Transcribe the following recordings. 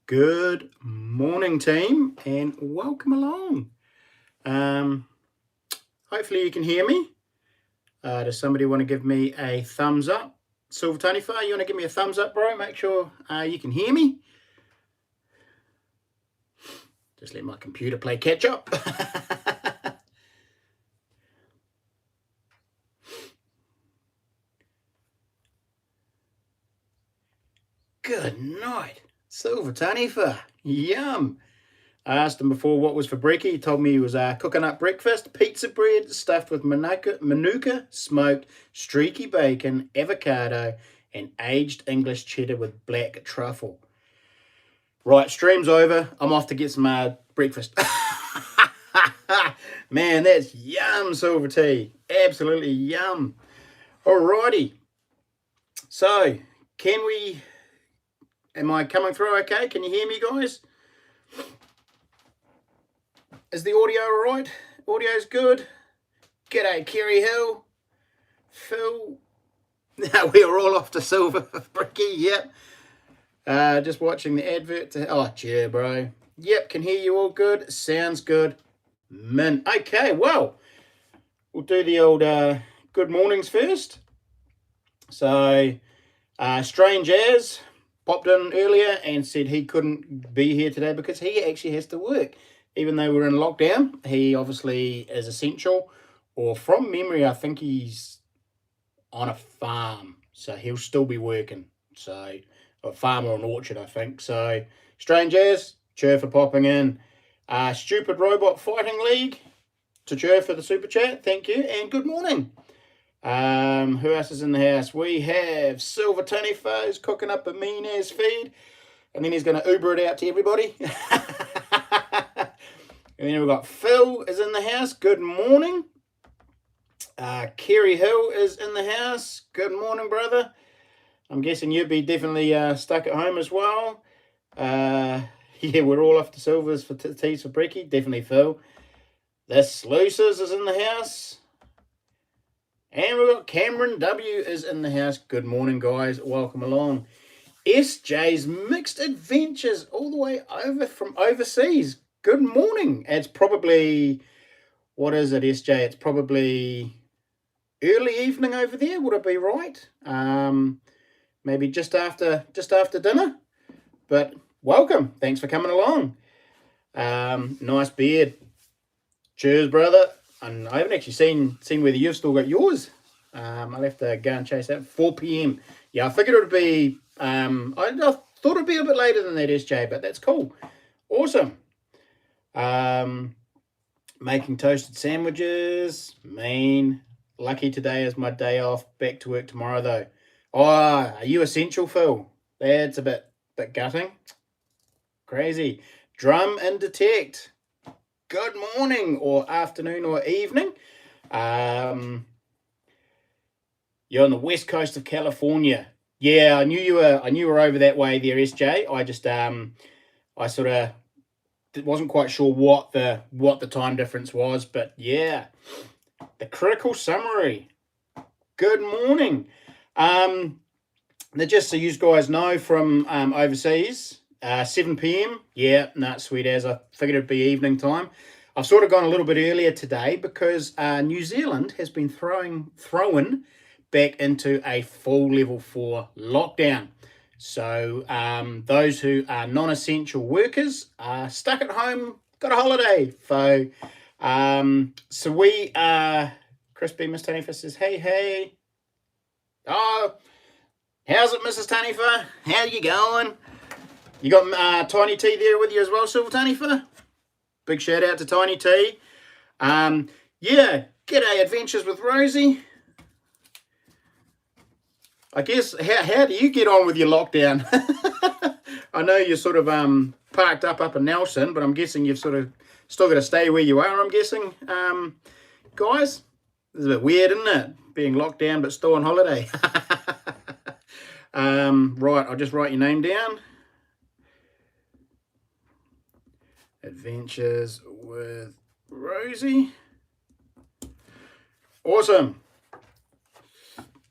Good morning, team, and welcome along. Hopefully you can hear me. Does somebody want to give me a thumbs up? Silver Tony Far, you want to give me a thumbs up, bro? Make sure you can hear me. Just let my computer play catch up. Good night, Silver Tony Far. Yum. I asked him before what was for brekkie. He told me he was cooking up breakfast, pizza bread stuffed with manuka, smoked, streaky bacon, avocado, and aged English cheddar with black truffle. Right, stream's over. I'm off to get some breakfast. Man, that's yum, Silver Tea. Absolutely yum. Alrighty. So, am I coming through okay? Can you hear me, guys? Is the audio all right? Audio's good. G'day, Kerry Hill. Phil. We are all off to Silver Bricky. Yep. Just watching the advert. Oh, cheer, bro. Yep, can hear you all good. Sounds good. Mint. Okay, well, we'll do the old good mornings first. So, Strange As popped in earlier and said he couldn't be here today because he actually has to work. Even though we're in lockdown, he obviously is essential, or from memory, I think he's on a farm, so he'll still be working. So, a farm or an orchard, I think. So, Strange As, cheer for popping in. Stupid Robot Fighting League, to cheer for the super chat, thank you, and good morning. Who else is in the house? We have Silver Tony Foes cooking up a mean-ass feed, and then he's going to Uber it out to everybody. And then we've got Phil is in the house. Good morning. Kerry Hill is in the house. Good morning, brother. I'm guessing you'd be definitely stuck at home as well. Yeah, we're all off to Silvers for teas for brekkie. Definitely Phil. The Sluices is in the house. And we've got Cameron W is in the house. Good morning, guys. Welcome along. SJ's Mixed Adventures all the way over from overseas. Good morning. It's probably, what is it, SJ? It's probably early evening over there. Would it be right? Maybe just after dinner. But welcome. Thanks for coming along. Nice beard. Cheers, brother. And I haven't actually seen whether you've still got yours. I'll have to go and chase that. 4 p.m. Yeah, I figured it would be. I thought it'd be a bit later than that, SJ, but that's cool. Awesome. Making toasted sandwiches. Mean. Lucky today is my day off. Back to work tomorrow, though. Oh, are you essential, Phil? That's a bit gutting. Crazy. Drum and detect. Good morning, or afternoon, or evening. You're on the west coast of California. Yeah, I knew you were over that way there, SJ. I just I sort of wasn't quite sure what the time difference was, but yeah. The critical summary. Good morning. Just so you guys know from overseas, 7 p.m. Yeah, sweet as. I figured it'd be evening time. I've sort of gone a little bit earlier today because New Zealand has been thrown back into a full level 4 lockdown. So those who are non-essential workers are stuck at home, got a holiday. So we Crispy Miss Tanifa says, hey. Oh, how's it, Mrs. Tanifa? How you going? You got Tiny T there with you as well, Silver Tanifa? Big shout out to Tiny T. Yeah, g'day Adventures with Rosie. I guess, how do you get on with your lockdown? I know you're sort of parked up in Nelson, but I'm guessing you've sort of still got to stay where you are, I'm guessing. Guys, this is a bit weird, isn't it? Being locked down but still on holiday. Right, I'll just write your name down. Adventures with Rosie. Awesome.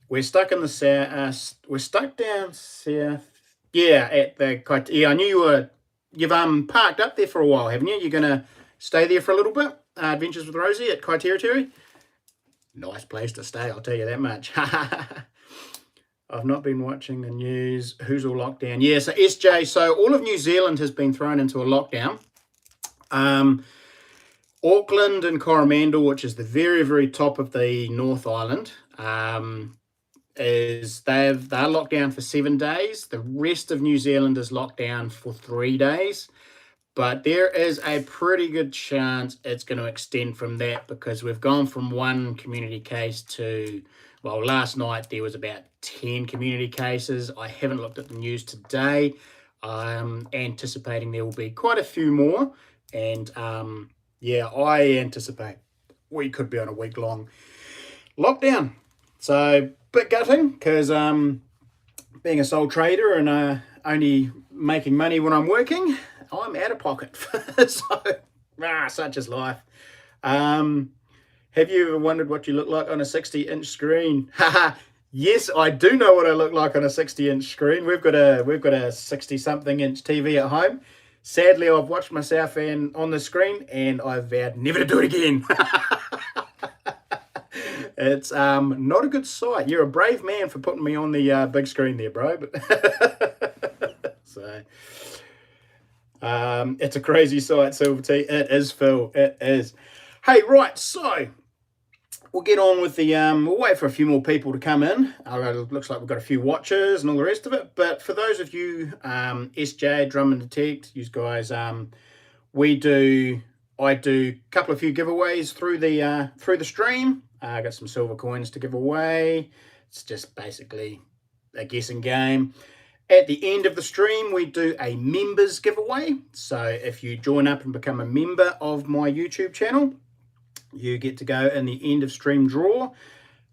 We're stuck in the south. We're stuck down south. Yeah, at the. Yeah, I knew you were You've parked up there for a while, haven't you? You're going to stay there for a little bit? Adventures with Rosie at Kai Territory. Nice place to stay, I'll tell you that much. I've not been watching the news. Who's all locked down? Yeah, so SJ, so all of New Zealand has been thrown into a lockdown. Auckland and Coromandel, which is the very, very top of the North Island, they're locked down for 7 days. The rest of New Zealand is locked down for 3 days. But there is a pretty good chance it's going to extend from that, because we've gone from 1 community case to, well, last night there was about 10 community cases. I haven't looked at the news today. I'm anticipating there will be quite a few more. And yeah, I anticipate we could be on a week-long lockdown. So, bit gutting, because being a sole trader and only making money when I'm working, I'm out of pocket. So, such is life. Have you ever wondered what you look like on a 60-inch screen? Yes, I do know what I look like on a 60-inch screen. We've got a 60-something inch TV at home. Sadly, I've watched myself on the screen, and I've vowed never to do it again. It's not a good sight. You're a brave man for putting me on the big screen there, bro. But so, it's a crazy sight, Silver T. It is, Phil. It is. Hey, right, so we'll get on with the, we'll wait for a few more people to come in. It looks like we've got a few watchers and all the rest of it. But for those of you, SJ, Drum and Detect, you guys, I do a couple of few giveaways through the stream. I got some silver coins to give away. It's just basically a guessing game. At the end of the stream, we do a members giveaway. So if you join up and become a member of my YouTube channel, you get to go in the end of stream draw.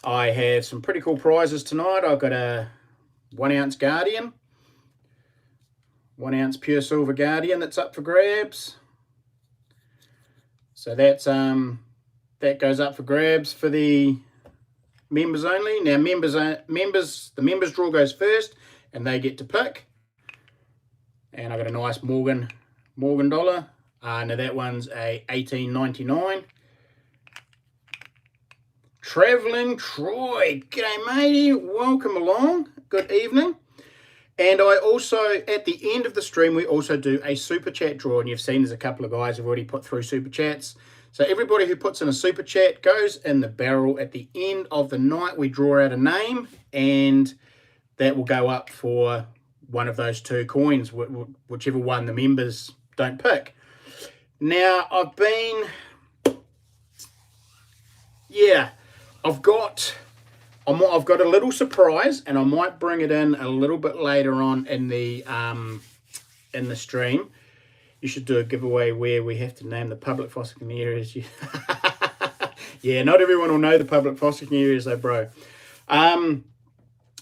I have some pretty cool prizes tonight. I've got a 1 ounce Guardian, 1 ounce pure silver Guardian that's up for grabs. So that's that goes up for grabs for the members only. Now the members draw goes first, and they get to pick. And I got a nice Morgan dollar. Now that one's a $18.99. Traveling Troy, g'day matey, welcome along, good evening. And I also, at the end of the stream, we also do a super chat draw, and you've seen there's a couple of guys who've already put through super chats. So everybody who puts in a super chat goes in the barrel. At the end of the night, we draw out a name, and that will go up for one of those 2 coins, whichever one the members don't pick. Now, I've got a little surprise, and I might bring it in a little bit later on in the stream. You should do a giveaway where we have to name the public fossicking areas. Yeah, not everyone will know the public fossicking areas though, bro.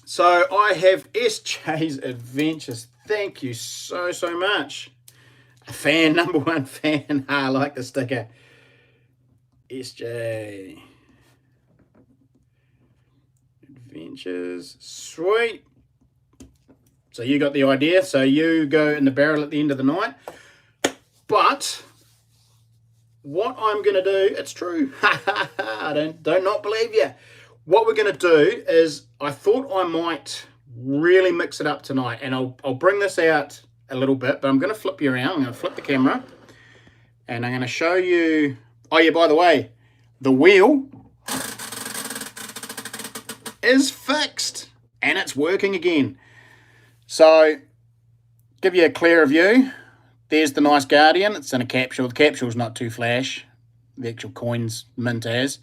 So I have SJ's Adventures. Thank you so much. A fan, number 1 fan. I like the sticker. SJ Adventures. Sweet. So you got the idea. So you go in the barrel at the end of the night. But what I'm going to do, it's true. I don't not believe you. What we're going to do is, I thought I might really mix it up tonight, and I'll bring this out a little bit, but I'm going to flip you around. I'm going to flip the camera, and I'm going to show you. Oh yeah, by the way, the wheel is fixed and it's working again. So give you a clearer view. There's the nice Guardian. It's in a capsule. The capsule's not too flash. The actual coin's mint as.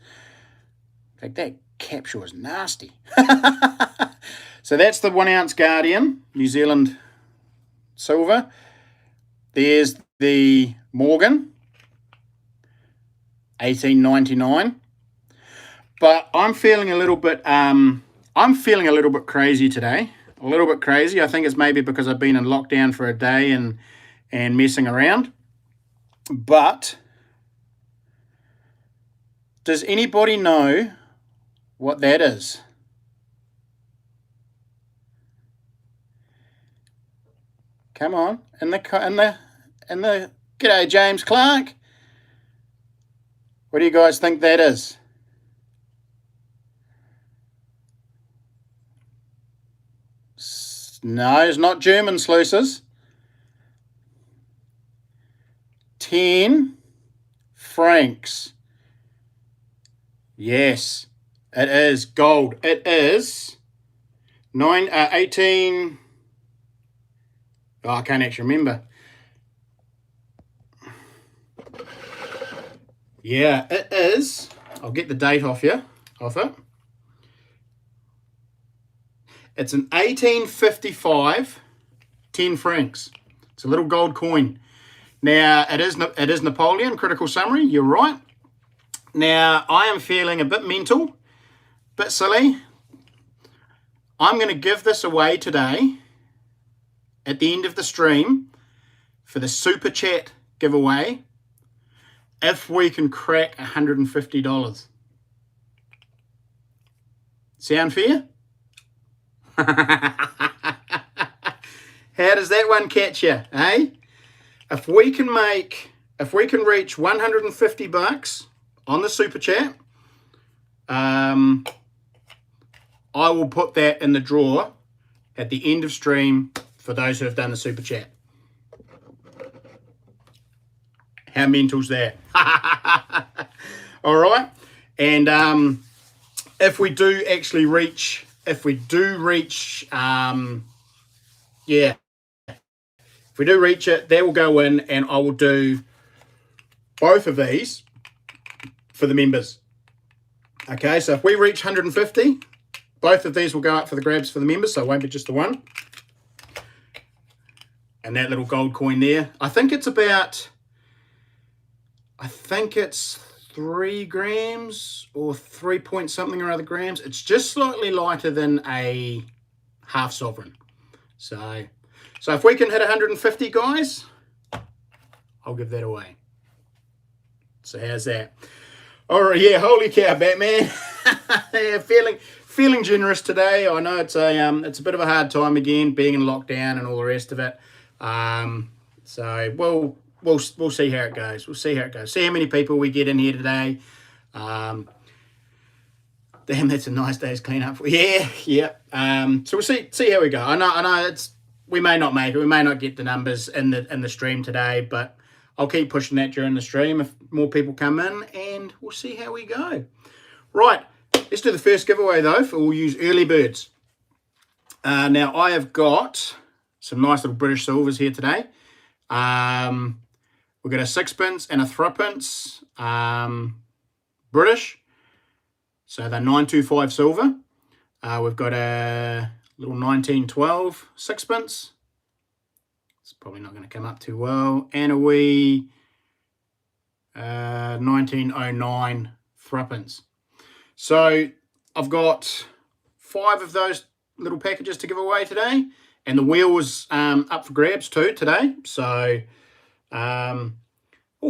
In fact, that capsule is nasty. So that's the 1 ounce Guardian, New Zealand silver. There's the Morgan, $18.99. But I'm feeling a little bit crazy today. A little bit crazy. I think it's maybe because I've been in lockdown for a day and messing around. But does anybody know what that is? Come on, in the in the... G'day, James Clark. What do you guys think that is? No, it's not German sluices. 10 francs. Yes, it is gold. It is 18... Oh, I can't actually remember. Yeah, it is. I'll get the date off it. It's an 1855 10 francs. It's a little gold coin. Now, it is Napoleon, critical summary, you're right. Now, I am feeling a bit mental, a bit silly. I'm going to give this away today at the end of the stream for the Super Chat giveaway if we can crack $150. Sound fair? How does that one catch you, eh? If we can reach $150 on the Super Chat, I will put that in the drawer at the end of stream for those who have done the Super Chat. How mental's that? All right. And if we do reach, if we do reach it, that will go in, and I will do both of these for the members. Okay, so if we reach 150, both of these will go up for the grabs for the members, so it won't be just the one. And that little gold coin there, I think it's 3 grams or 3 point something or other grams. It's just slightly lighter than a half sovereign. So if we can hit 150, guys, I'll give that away. So how's that? All right, yeah, holy cow, Batman. Yeah, feeling generous today. I know it's a bit of a hard time again, being in lockdown and all the rest of it. So we'll see how it goes. We'll see how it goes. See how many people we get in here today. Damn, that's a nice day's clean up. Yeah. So we'll see how we go. I know we may not make it. We may not get the numbers in the stream today, but I'll keep pushing that during the stream if more people come in, and we'll see how we go. Right, let's do the first giveaway though. We'll use early birds. Now I have got some nice little British silvers here today. We've got a 6-pence and a 3-pence British. So they're 925 silver. We've got a little 1912 6-pence. It's probably not going to come up too well. And a wee 1909 3-pence. So I've got 5 of those little packages to give away today. And the wheel was up for grabs too today. So, oh,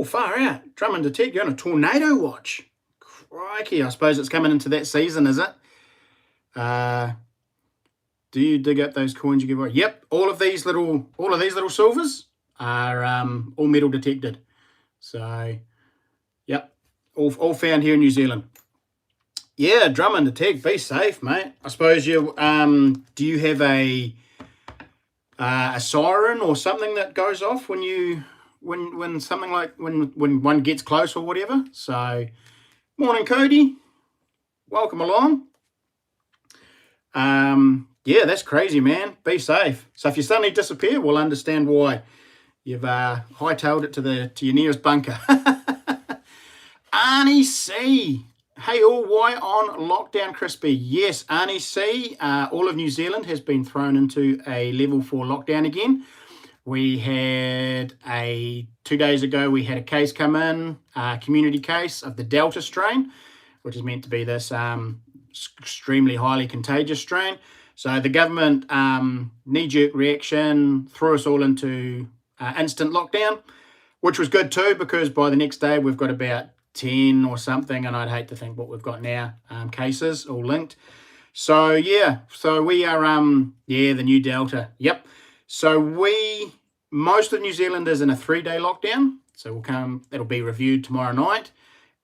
far out. Drummond Detect, you're on a tornado watch. Crikey, I suppose it's coming into that season, is it? Do you dig up those coins you give away? Yep, all of these little silvers are all metal detected. So, yep, all found here in New Zealand. Yeah, Drummond Detect, be safe, mate. I suppose you do you have a siren or something that goes off when something like when one gets close or whatever? So, morning, Cody. Welcome along. Yeah, that's crazy, man. Be safe. So if you suddenly disappear, we'll understand why. You've hightailed it to your nearest bunker. Arnie C. Hey all, why on lockdown, Crispy? Yes, Arnie C. All of New Zealand has been thrown into a level 4 lockdown again. We had 2 days ago, we had a case come in, a community case of the Delta strain, which is meant to be this extremely highly contagious strain. So the government knee-jerk reaction threw us all into instant lockdown, which was good too, because by the next day we've got about 10 or something, and I'd hate to think what we've got now, cases all linked. So yeah, so we are the new Delta. Yep. So we most of New Zealand is in a 3-day lockdown. So it'll be reviewed tomorrow night.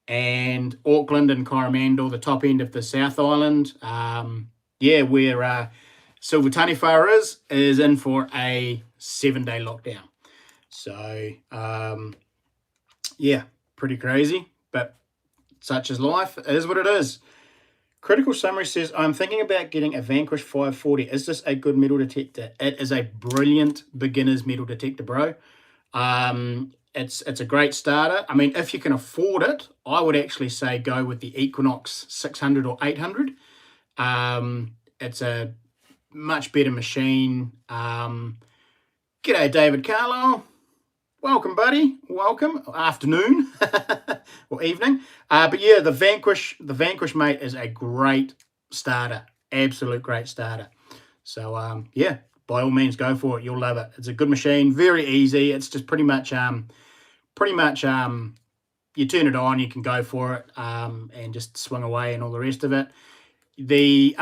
And Auckland and Coromandel, the top end of the South Island, where Silver Taniwha is in for a 7-day lockdown. So, pretty crazy, but such is life. It is what it is. Critical Summary says, I'm thinking about getting a Vanquish 540. Is this a good metal detector? It is a brilliant beginner's metal detector, bro. It's a great starter. I mean, if you can afford it, I would actually say go with the Equinox 600 or 800. It's a much better machine. G'day, David Carlisle. Welcome, buddy. Welcome. Afternoon or evening. But yeah, the Vanquish, mate, is a great starter. Absolute great starter. So by all means, go for it. You'll love it. It's a good machine. Very easy. It's just pretty much you turn it on, you can go for it, and just swing away and all the rest of it. The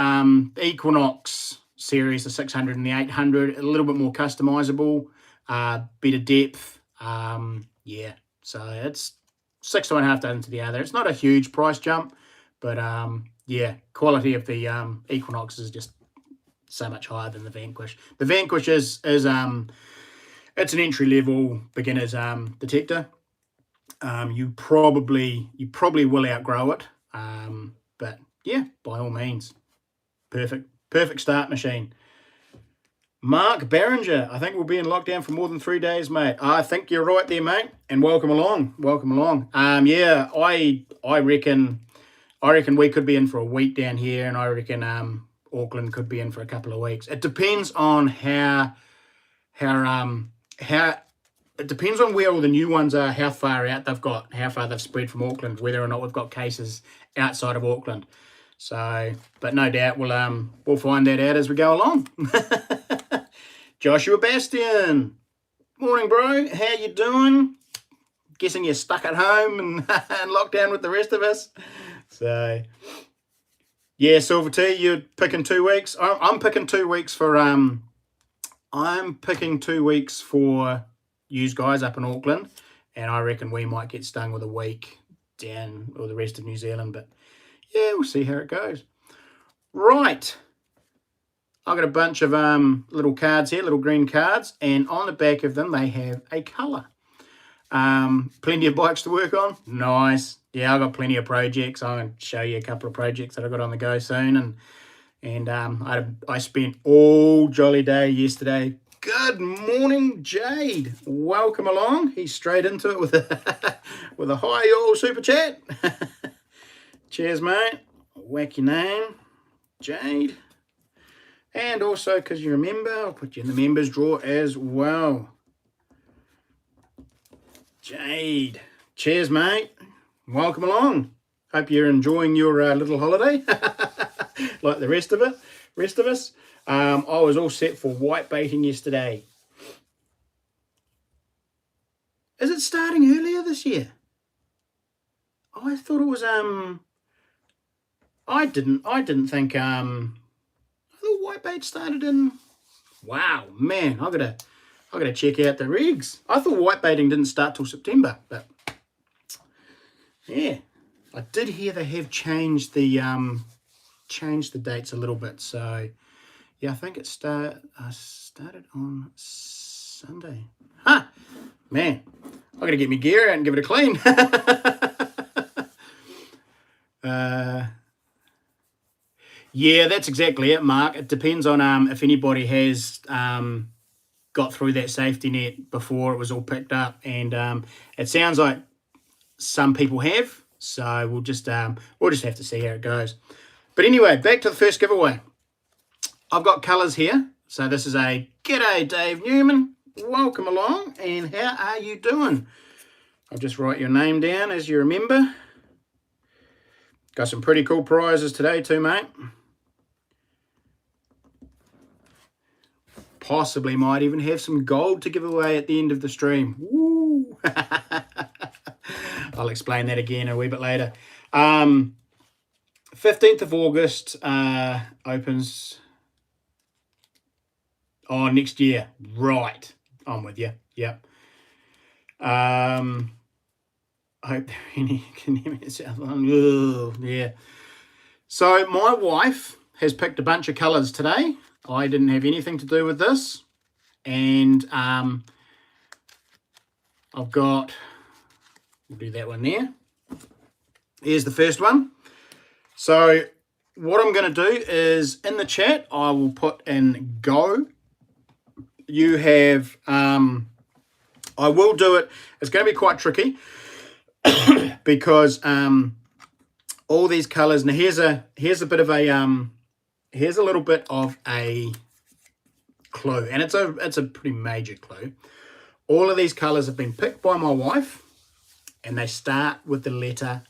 Equinox series, the 600 and the 800, a little bit more customizable, better depth. So it's 6 to 1/2 done to the other. It's not a huge price jump, but quality of the Equinox is just so much higher than the Vanquish. The Vanquish is it's an entry level beginner's detector. You probably will outgrow it, but yeah, by all means, perfect start machine. Mark Barringer, I think we'll be in lockdown for more than 3 days, mate. I think you're right there, mate, and welcome along. I reckon we could be in for a week down here, and I reckon Auckland could be in for a couple of weeks. It depends on how it depends on where all the new ones are, how far out they've got, how far they've spread from Auckland, whether or not we've got cases outside of Auckland. So, but no doubt we'll find that out as we go along. Joshua Bastian, morning, bro. How you doing? Guessing you're stuck at home and locked down with the rest of us. So, yeah, Silver T, you're picking 2 weeks. I'm picking 2 weeks for you guys up in Auckland, and I reckon we might get stung with a week down or the rest of New Zealand, but yeah, we'll see how it goes. Right. I've got a bunch of little cards here, little green cards, and on the back of them they have a colour. Plenty of bikes to work on. Nice. Yeah, I've got plenty of projects. I'm going to show you a couple of projects that I've got on the go soon, and I spent all jolly day yesterday. Good morning, Jade. Welcome along. He's straight into it with a hi y'all super chat. Cheers, mate. Whack your name, Jade. And also, because you remember, I'll put you in the members drawer as well. Jade. Cheers, mate. Welcome along. Hope you're enjoying your little holiday like the rest of us. I was all set for white baiting yesterday. Is it starting earlier this year? I thought it was I didn't think I thought white bait started in. Wow, man, I gotta check out the rigs. I thought white baiting didn't start till September, but yeah, I did hear they have changed the dates a little bit. So yeah, I think it started on Sunday. Huh, man, I gotta get my gear out and give it a clean. Yeah, that's exactly it, Mark. It depends on if anybody has got through that safety net before it was all picked up, and it sounds like some people have. So we'll just have to see how it goes. But anyway, back to the first giveaway. I've got colours here. So this is a g'day, Dave Newman. Welcome along, and how are you doing? I'll just write your name down as you remember. Got some pretty cool prizes today too, mate. Possibly might even have some gold to give away at the end of the stream. Woo! I'll explain that again a wee bit later. 15th of August opens next year. Right. I'm with you. Yep. I hope you can hear me. Yeah. So my wife has picked a bunch of colours today. I didn't have anything to do with this. And I've got, we'll do that one there. Here's the first one. So what I'm going to do is in the chat, I will put in go. You have, I will do it. It's going to be quite tricky because all these colors. Now here's a bit of a here's a little bit of a clue, and it's a pretty major clue. All of these colors have been picked by my wife, and they start with the letter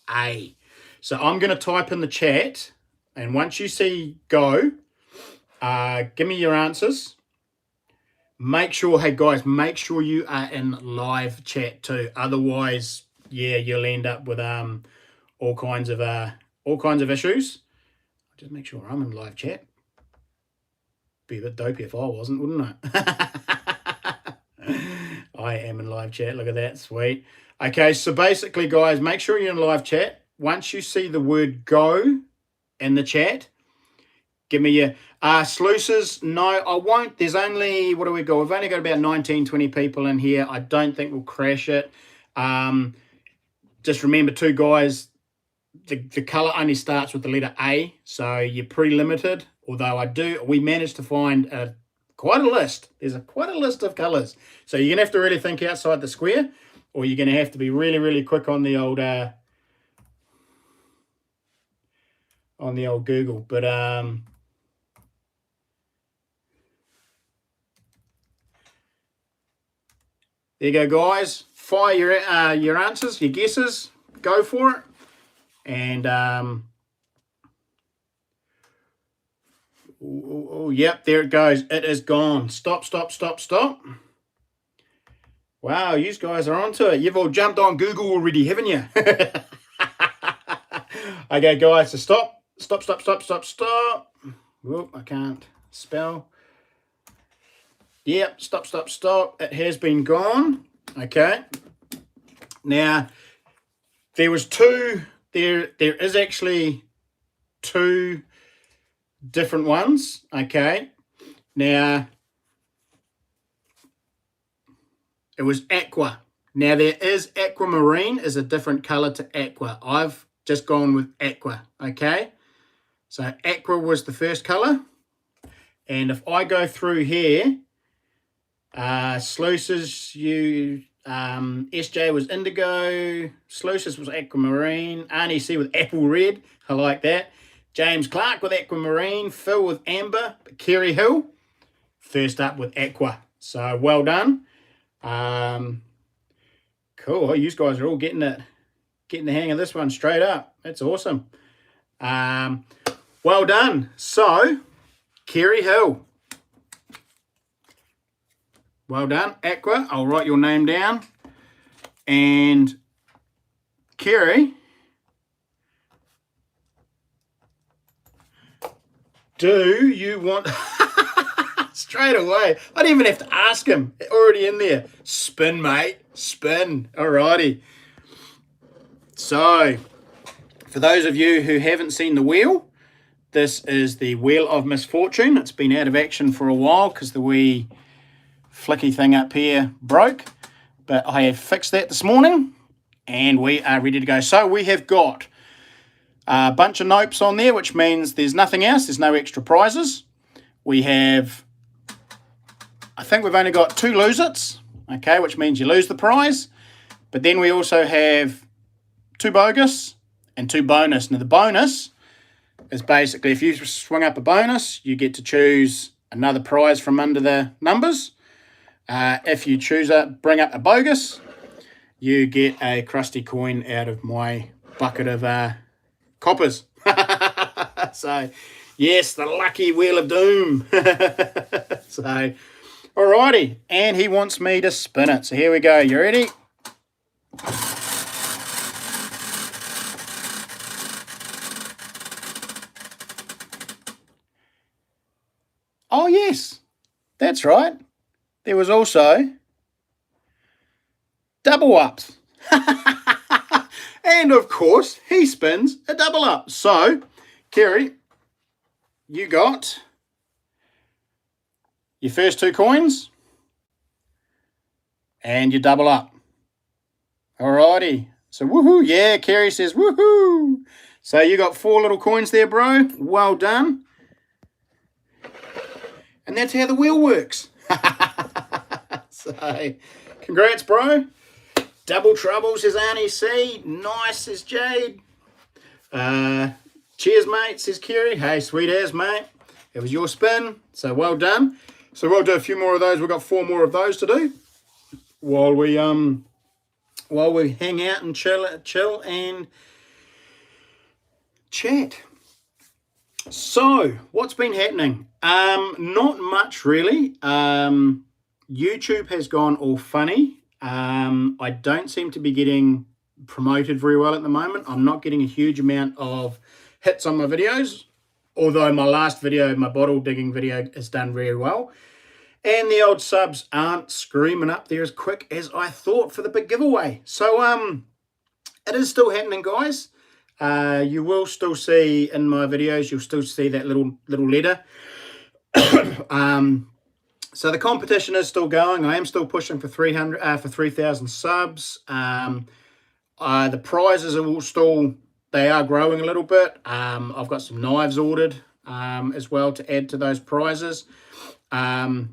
A. So I'm going to type in the chat, and once you see go, give me your answers. Make sure, hey guys, make sure you are in live chat too. Otherwise, yeah, you'll end up with all kinds of issues. Just make sure I'm in live chat. Be a bit dopey if I wasn't, wouldn't it? I am in live chat. Look at that, sweet. Okay, so basically, guys, make sure you're in live chat. Once you see the word go in the chat, give me your sluices. No, I won't. There's only, what do we got? We've only got about 19, 20 people in here. I don't think we'll crash it. Just remember too, guys, the color only starts with the letter A, so you're pretty limited. Although we managed to find quite a list. There's quite a list of colors. So you're gonna have to really think outside the square, or you're gonna have to be really, really quick on the old Google. But there you go, guys. Fire your answers, your guesses. Go for it. And oh, yep, there it goes. It is gone. Stop. Wow, you guys are onto it. You've all jumped on Google already, haven't you? Okay, guys, so stop. Whoop, I can't spell. Yep, stop. It has been gone. Okay. Now, there was two. There is actually two different ones. Okay. Now, it was aqua. Now, there is aquamarine is a different color to aqua. I've just gone with aqua. Okay. So aqua was the first color. And if I go through here, sluices, SJ was indigo, sluices was aquamarine, Arnie C with apple red, I like that. James Clark with aquamarine, Phil with amber, Kerry Hill first up with aqua. So well done. Cool. You guys are all getting the hang of this one straight up. That's awesome. Well done. So Kerry Hill. Well done. Aqua, I'll write your name down. And Kerry, do you want... Straight away. I didn't even have to ask him. Already in there. Spin, mate. Spin. Alrighty. So, for those of you who haven't seen the wheel, this is the Wheel of Misfortune. It's been out of action for a while because the wee flicky thing up here broke. But I have fixed that this morning and we are ready to go. So we have got a bunch of nopes on there, which means there's nothing else. There's no extra prizes. We have, I think we've only got 2 lose-its, okay, which means you lose the prize. But then we also have 2 bogus and 2 bonus. Now the bonus is basically if you swing up a bonus, you get to choose another prize from under the numbers. If you bring up a bogus, you get a crusty coin out of my bucket of coppers. So, yes, the lucky Wheel of Doom. So, alrighty. And he wants me to spin it. So here we go. You ready? Oh, yes. That's right. there was also double ups. And of course, he spins a double up. So, Kerry, you got your first 2 coins and you double up. Alrighty. So, woohoo. Yeah, Kerry says woohoo. So, you got 4 little coins there, bro. Well done. And that's how the wheel works. So, congrats, bro. Double trouble, says Arnie C. Nice, says Jade. Cheers, mate, says Kerry. Hey, sweet as, mate. It was your spin, so well done. So we'll do a few more of those. We've got 4 more of those to do while we hang out and chill and chat. So, what's been happening? Not much really. YouTube has gone all funny. I don't seem to be getting promoted very well at the moment. I'm not getting a huge amount of hits on my videos, although my last video, my bottle digging video, has done very well. And the old subs aren't screaming up there as quick as I thought for the big giveaway. So it is still happening, guys. You will still see in my videos, you'll still see that little letter. So the competition is still going. I am still pushing for 3,000 subs. The prizes are all still, they are growing a little bit. I've got some knives ordered as well to add to those prizes. I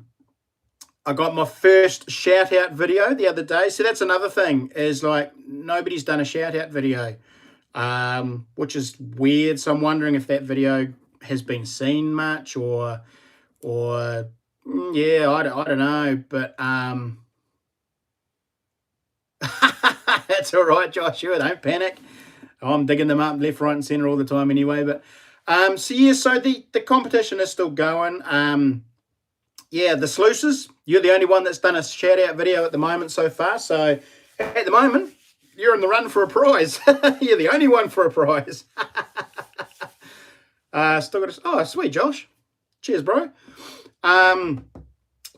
got my first shout out video the other day. So that's another thing, is like nobody's done a shout out video, which is weird. So I'm wondering if that video has been seen much or yeah, I don't know, but that's all right, Joshua. Don't panic. I'm digging them up left, right, and centre all the time anyway. But so yeah, so the competition is still going. Yeah, the sluices, you're the only one that's done a shout out video at the moment so far. So at the moment, you're in the run for a prize. You're the only one for a prize. Still got oh, sweet, Josh. Cheers, bro.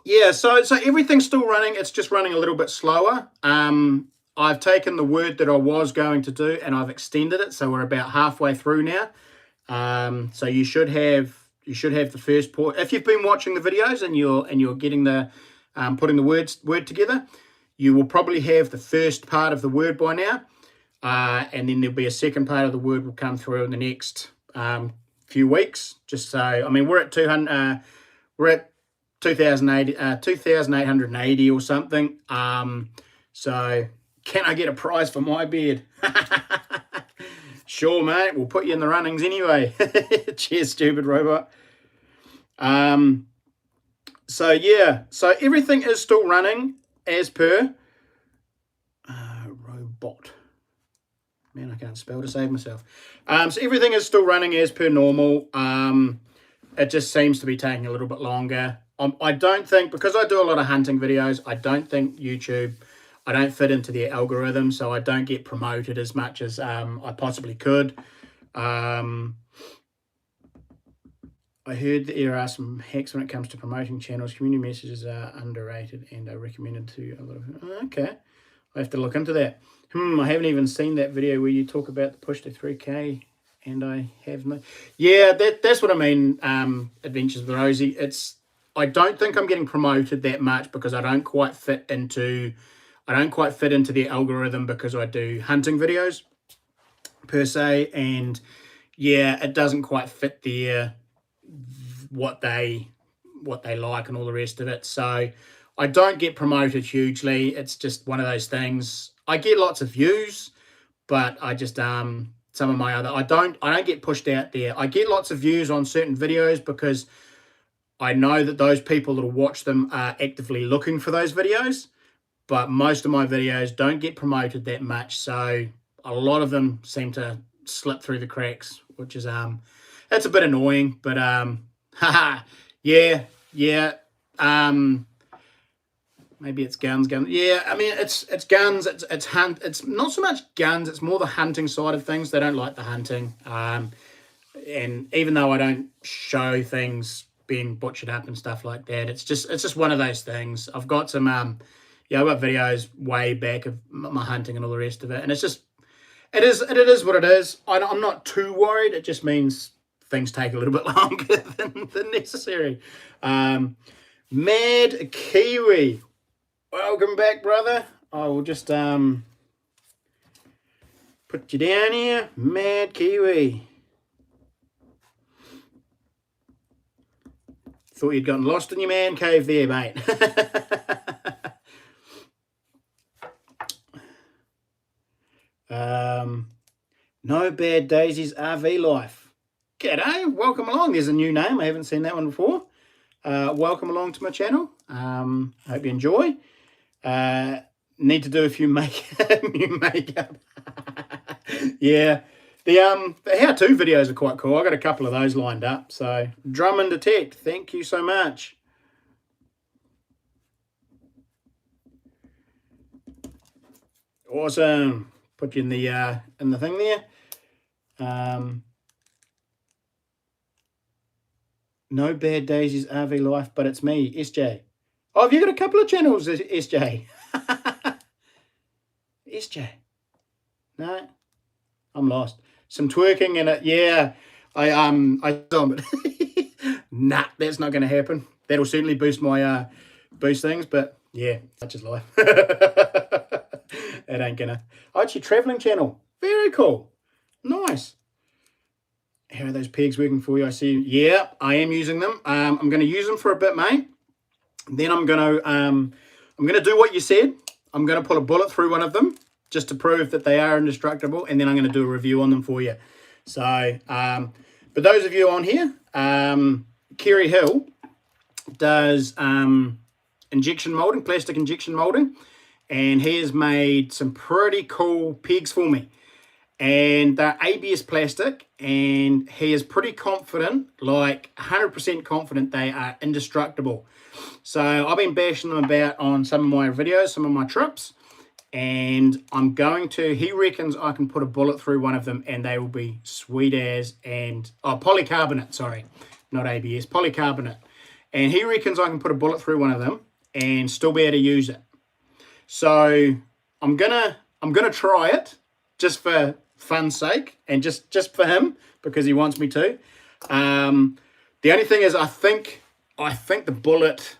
Yeah, so everything's still running. It's just running a little bit slower. I've taken the word that I was going to do and I've extended it, so we're about halfway through now. So you should have the first port. If you've been watching the videos and you're getting the putting the word together, you will probably have the first part of the word by now, and then there'll be a second part of the word will come through in the next few weeks. Just so, I mean, we're at 2,880 or something. So can I get a prize for my beard? Sure, mate. We'll put you in the runnings anyway. Cheers, stupid robot. So yeah, so everything is still running as per robot. Man, I can't spell to save myself. So everything is still running as per normal. It just seems to be taking a little bit longer. I don't think, because I do a lot of hunting videos, I don't think YouTube, I don't fit into their algorithm, so I don't get promoted as much as I possibly could. I heard that there are some hacks when it comes to promoting channels. Community messages are underrated and are recommended to a lot of... Okay, I have to look into that. I haven't even seen that video where you talk about the push to 3K, and I have no... Yeah, that's what I mean, Adventures with Rosie. I don't think I'm getting promoted that much because I don't quite fit into their algorithm, because I do hunting videos per se, and yeah, it doesn't quite fit their what they like and all the rest of it. So I don't get promoted hugely. It's just one of those things. I get lots of views, but I just some of my other I don't get pushed out there. I get lots of views on certain videos because I know that those people that will watch them are actively looking for those videos, but most of my videos don't get promoted that much. So a lot of them seem to slip through the cracks, which is that's a bit annoying, but yeah. Maybe it's guns. Yeah, I mean it's guns. It's not so much guns. It's more the hunting side of things. They don't like the hunting. And even though I don't show things being butchered up and stuff like that. It's just one of those things. I've got some yeah, I've got videos way back of my hunting and all the rest of it, and it's just it is what it is. I'm not too worried. It just means things take a little bit longer than necessary. Mad Kiwi, welcome back, brother. I will just put you down here, Mad Kiwi. Thought you'd gotten lost in your man cave there, mate. No Bad Daisies RV Life. G'day, welcome along. There's a new name. I haven't seen that one before. Welcome along to my channel. Hope you enjoy. Need to do a few new makeup. Yeah. The how-to videos are quite cool. I got a couple of those lined up. So Drum and Detect, thank you so much. Awesome. Put you in the thing there. No Bad Daisies RV Life, but it's me, SJ. Oh, have you got a couple of channels, SJ? SJ. No, I'm lost. Some twerking in it. Yeah, I but nah, that's not going to happen. That'll certainly boost my boost things, but yeah, such is life. It ain't gonna. Oh, it's your traveling channel. Very cool. Nice. How are those pegs working for you? I see. Yeah, I am using them. I'm going to use them for a bit, mate. Then I'm going to do what you said. I'm going to put a bullet through one of them just to prove that they are indestructible, and then I'm going to do a review on them for you. So, but those of you on here, Kerry Hill does injection molding, plastic injection molding, and he has made some pretty cool pegs for me. And they're ABS plastic, and he is pretty confident, like 100% confident they are indestructible. So I've been bashing them about on some of my videos, some of my trips, and he reckons I can put a bullet through one of them and they will be sweet as, and, polycarbonate, sorry, not ABS, polycarbonate. And he reckons I can put a bullet through one of them and still be able to use it. So I'm gonna try it just for fun's sake and just for him because he wants me to. The only thing is I think the bullet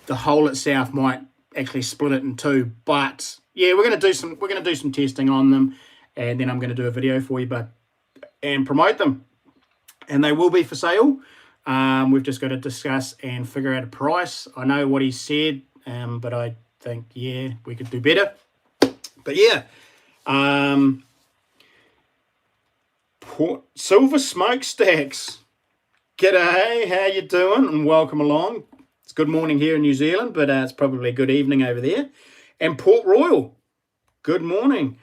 the hole itself might actually split it in two. But yeah, we're gonna do some testing on them, and then I'm gonna do a video for you and promote them. And they will be for sale. We've just got to discuss and figure out a price. I know what he said, but I think, yeah, we could do better. But yeah, Silver Smokestacks. G'day, how you doing? And welcome along. It's good morning here in New Zealand, but it's probably good evening over there. And Port Royal, good morning.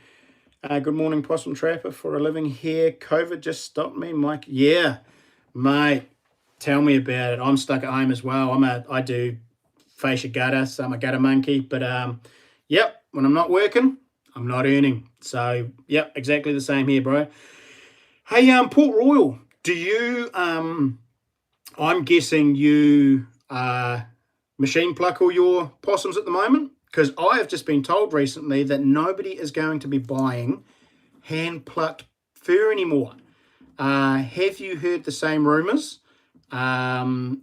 Good morning, Possum Trapper for a living here. COVID just stopped me, Mike. Yeah, mate, tell me about it. I'm stuck at home as well. I do fascia gutter, so I'm a gutter monkey. But yep, when I'm not working, I'm not earning. So yep, exactly the same here, bro. Hey, Port Royal, do you? I'm guessing you machine pluck all your possums at the moment. Because I have just been told recently that nobody is going to be buying hand-plucked fur anymore. Have you heard the same rumours? And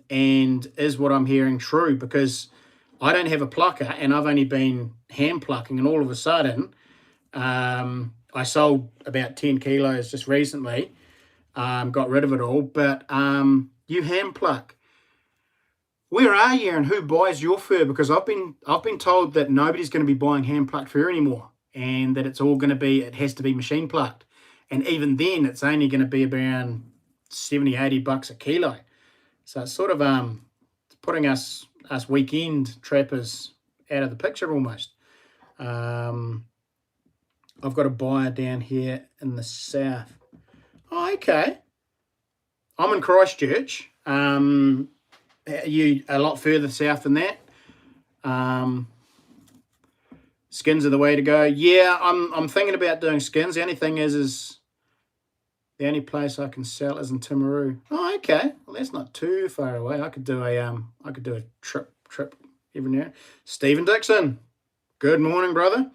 is what I'm hearing true? Because I don't have a plucker and I've only been hand-plucking, and all of a sudden I sold about 10 kilos just recently, got rid of it all, but you hand-pluck. Where are you and who buys your fur? Because I've been told that nobody's going to be buying hand-plucked fur anymore, and that it has to be machine plucked. And even then, it's only going to be around 70, 80 bucks a kilo. So it's sort of putting us weekend trappers out of the picture almost. I've got a buyer down here in the south. Oh, okay. I'm in Christchurch. You a lot further south than that. Skins are the way to go. Yeah, I'm thinking about doing skins. The only thing is The only place I can sell is in Timaru. Oh, okay. Well, that's not too far away. I could do a trip every now. Stephen Dixon. Good morning, brother.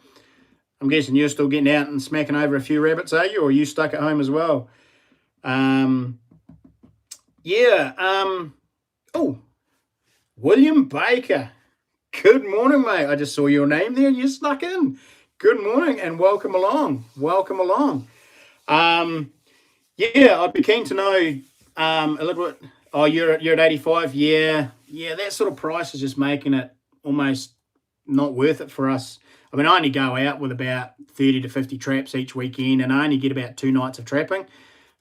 I'm guessing you're still getting out and smacking over a few rabbits, are you? Or are you stuck at home as well? Yeah. Oh, William Baker. Good morning, mate. I just saw your name there and you snuck in. Good morning and welcome along. Welcome along. Yeah, I'd be keen to know a little bit. Oh, you're at 85. Yeah, that sort of price is just making it almost not worth it for us. I mean, I only go out with about 30 to 50 traps each weekend, and I only get about 2 nights of trapping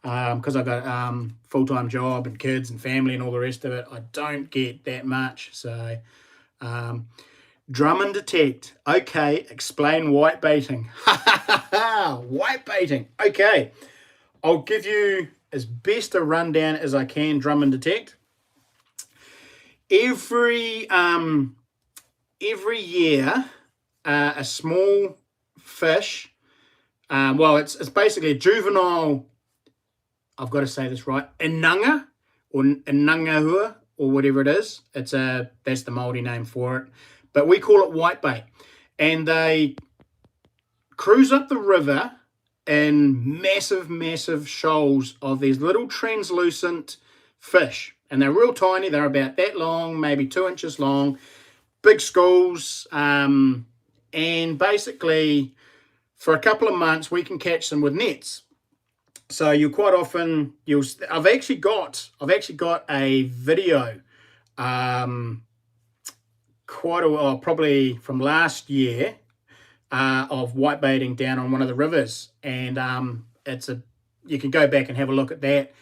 because I've got full-time job and kids and family and all the rest of it. I don't get that much. So, drum and detect. Okay, explain white baiting. White baiting. Okay. I'll give you as best a rundown as I can, drum and detect. Every year, a small fish, well, it's basically a juvenile, I've got to say this right, inanga or inangahua or whatever it is. That's the Māori name for it. But we call it whitebait. And they cruise up the river in massive shoals of these little translucent fish. And they're real tiny. They're about that long, maybe 2 inches long. Big schools. And basically, for a couple of months, we can catch them with nets. So you quite often, I've actually got a video probably from last year, of whitebaiting down on one of the rivers, and you can go back and have a look at that,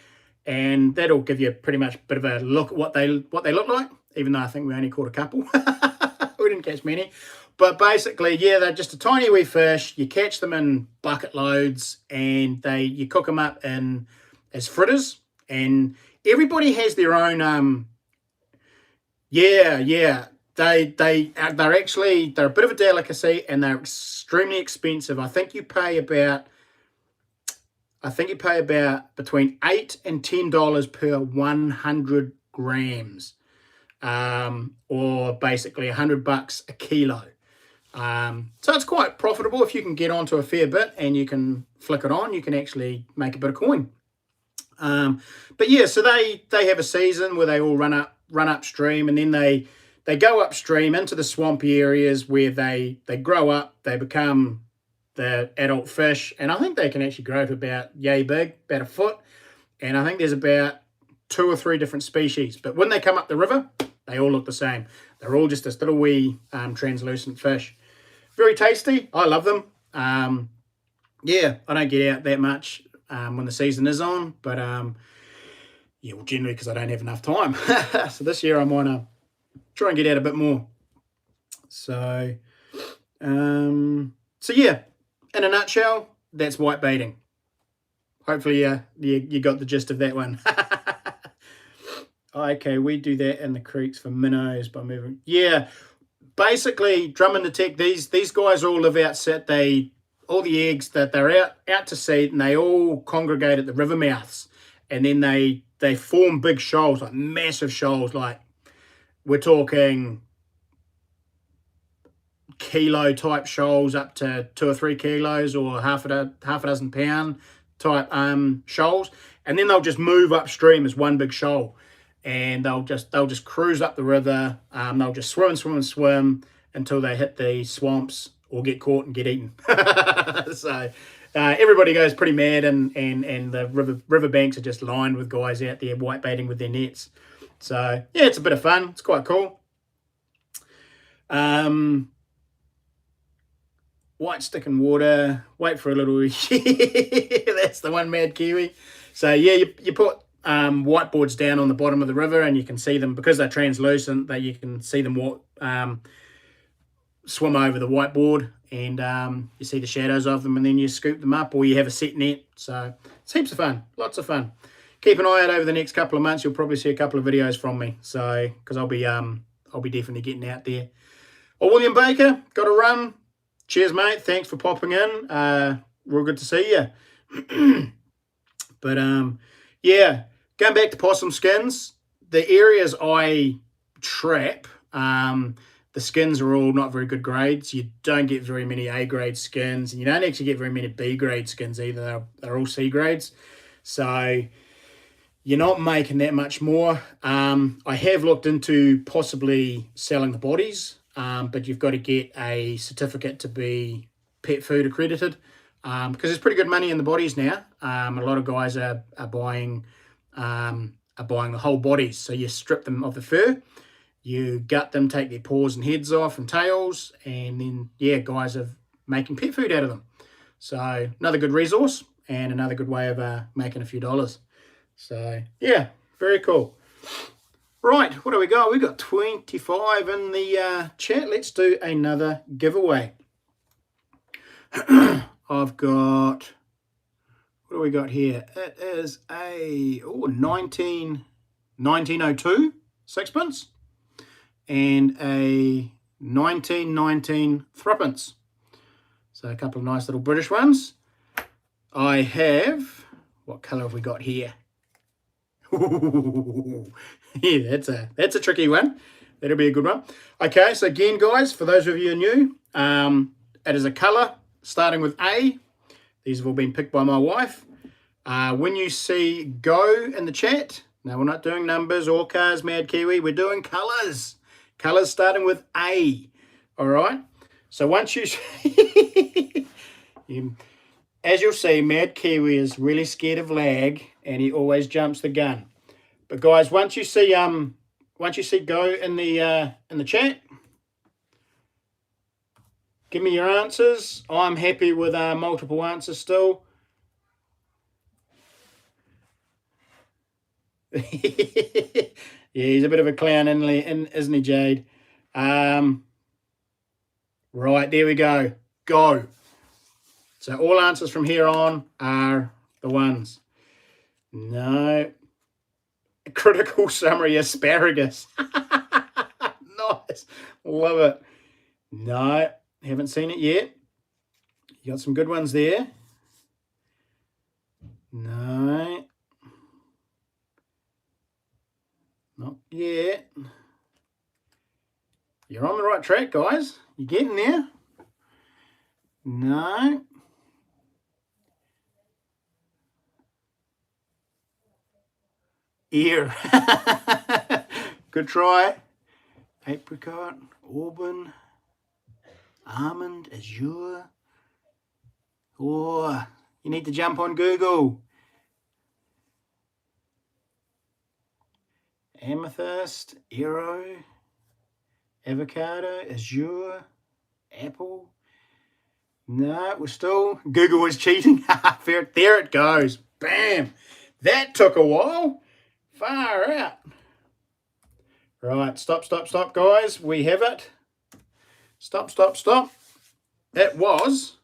and that'll give you pretty much a bit of a look at what they look like. Even though I think we only caught a couple, we didn't catch many, but basically, yeah, they're just a tiny wee fish. You catch them in bucket loads, and you cook them up as fritters, and everybody has their own. They're a bit of a delicacy, and they're extremely expensive. I think you pay about between $8 and $10 per 100 grams, or basically $100 a kilo. So it's quite profitable if you can get onto a fair bit and you can flick it on. You can actually make a bit of coin. But yeah, so they have a season where they all run upstream, and then they go upstream into the swampy areas where they grow up, they become the adult fish, and I think they can actually grow to about yay big, about a foot, and I think there's about 2 or 3 different species. But when they come up the river, they all look the same. They're all just this little wee translucent fish. Very tasty. I love them. Yeah, I don't get out that much when the season is on, but yeah, well, generally because I don't have enough time. So this year I might try and get out a bit more. So yeah, in a nutshell, that's whitebaiting. Hopefully you got the gist of that one. Okay, we do that in the creeks for minnows by moving. Yeah, basically, drum and detect, these guys all live outside. All the eggs that they're out to sea, and they all congregate at the river mouths, and then they form big shoals, like massive shoals, like we're talking kilo type shoals up to 2 or 3 kilos, or half a dozen pound type shoals, and then they'll just move upstream as one big shoal, and they'll just cruise up the river. They'll just swim until they hit the swamps or get caught and get eaten. So everybody goes pretty mad, and the river banks are just lined with guys out there whitebaiting with their nets. So yeah, it's a bit of fun. It's quite cool. White stick in water. Wait for a little. That's the one, mad Kiwi. So yeah, you put whiteboards down on the bottom of the river, and you can see them because they're translucent. That you can see them swim over the whiteboard, and you see the shadows of them, and then you scoop them up, or you have a set net. So it's heaps of fun, lots of fun. Keep an eye out over the next couple of months. You'll probably see a couple of videos from me. So because I'll be definitely getting out there. Well, William Baker, got to run. Cheers, mate. Thanks for popping in. Real good to see you. But yeah, going back to possum skins, the areas I trap, the skins are all not very good grades. You don't get very many A grade skins, and you don't actually get very many B grade skins either. They're all C grades. So you're not making that much more. I have looked into possibly selling the bodies, but you've got to get a certificate to be pet food accredited, because there's pretty good money in the bodies now. A lot of guys are buying the whole bodies. So you strip them of the fur, you gut them, take their paws and heads off and tails, and then, yeah, guys are making pet food out of them. So another good resource and another good way of making a few dollars. So, yeah, very cool. Right, what do we got? We got 25 in the chat. Let's do another giveaway. I've got, what do we got here? It is a 1902 sixpence and a 1919 threepence. So a couple of nice little British ones. I have, what colour have we got here? Yeah, that's a tricky one. That'll be a good one. Okay, so again, guys, for those of you who are new, it is a colour starting with A. These have all been picked by my wife. When you see go in the chat, no, we're not doing numbers or cars, Mad Kiwi. We're doing colours. Colours starting with A. All right. So once you, as you'll see, Mad Kiwi is really scared of lag, and he always jumps the gun. But guys, once you see go in the chat, give me your answers. I'm happy with multiple answers still. Yeah, he's a bit of a clown, isn't he, Jade? Right, there we go. Go. So all answers from here on are the ones. No. Critical summary, asparagus. Nice. Love it. No, haven't seen it yet. You got some good ones there. No. Not yet. You're on the right track, guys. You're getting there. No. Ear. Good try. Apricot, Auburn, almond, azure. Oh, you need to jump on Google. Amethyst, arrow, avocado, azure, apple. No, we're still, Google was cheating. There it goes. Bam. That took a while. Far out. Right, stop, guys. We have it. Stop. It was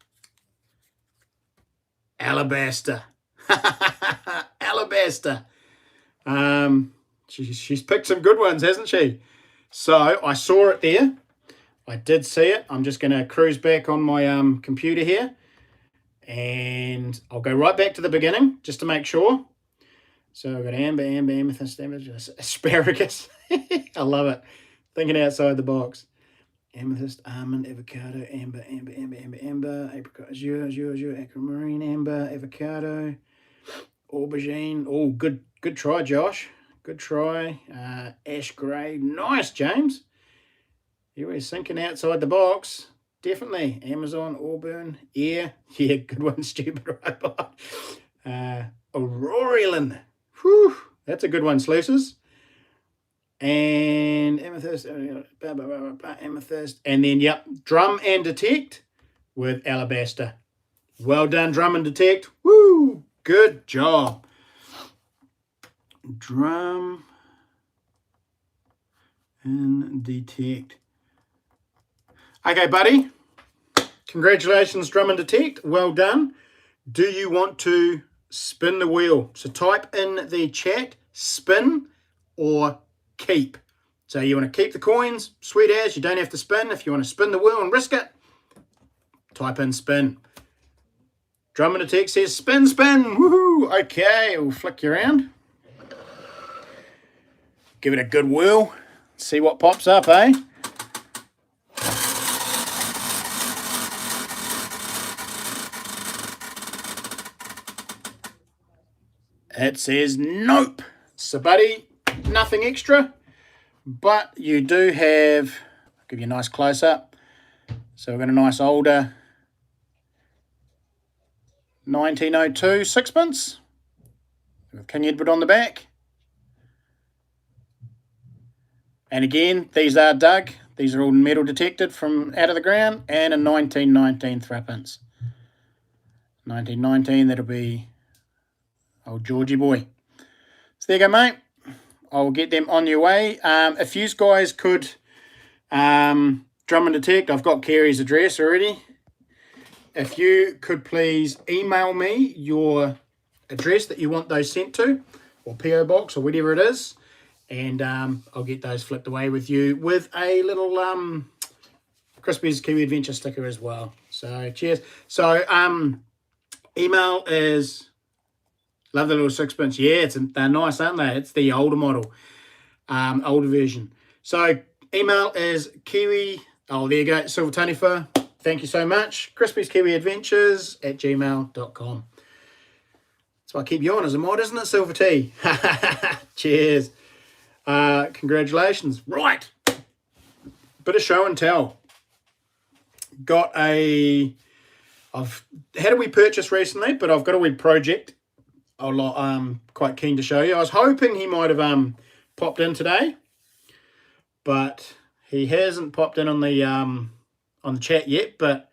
alabaster. Alabaster. She's picked some good ones, hasn't she? So I saw it there. I did see it. I'm just going to cruise back on my computer here, and I'll go right back to the beginning just to make sure. So I've got amber, amethyst, asparagus. I love it. Thinking outside the box. Amethyst, almond, avocado, amber, apricot, azure, aquamarine, amber, avocado, aubergine. Oh, good try, Josh. Good try. Ash grey. Nice, James. You were thinking outside the box. Definitely. Amazon, Auburn, Air. Yeah, good one, stupid robot. Aurorelan. Whew, that's a good one, Sluices. And amethyst, and then, yep, drum and detect with alabaster. Well done, drum and detect. Woo, good job. Drum and detect. Okay, buddy. Congratulations, drum and detect. Well done. Do you want to spin the wheel? So type in the chat, spin or keep. So you want to keep the coins, sweet as, you don't have to spin. If you want to spin the wheel and risk it, type in spin. Drum and Attack says spin, spin. Woohoo! Okay, we'll flick you around. Give it a good whirl. See what pops up, eh? It says nope. So, buddy, nothing extra. But you do have, I'll give you a nice close-up. So we've got a nice older 1902 sixpence with King Edward on the back. And again, these are dug. These are all metal detected from out of the ground. And a 1919 threepence. 1919, that'll be old Georgie boy. So there you go, mate. I'll get them on your way. If you guys could drum and detect, I've got Kerry's address already. If you could please email me your address that you want those sent to, or PO box, or whatever it is, and I'll get those flipped away with you with a little Crispy's Kiwi Adventure sticker as well. So cheers. So email is, love the little sixpence. Yeah, they're nice, aren't they? It's the older model, older version. So email is Kiwi. Oh, there you go, Silver Tony Fur. Thank you so much. Crispy's Kiwi Adventures at gmail.com. That's why I keep you on as a mod, isn't it, Silver T? Cheers. Congratulations. Right. Bit of show and tell. Got a... I've had a wee purchase recently, but I've got a wee project I'm quite keen to show you. I was hoping he might have popped in today, but he hasn't popped in on the chat yet. But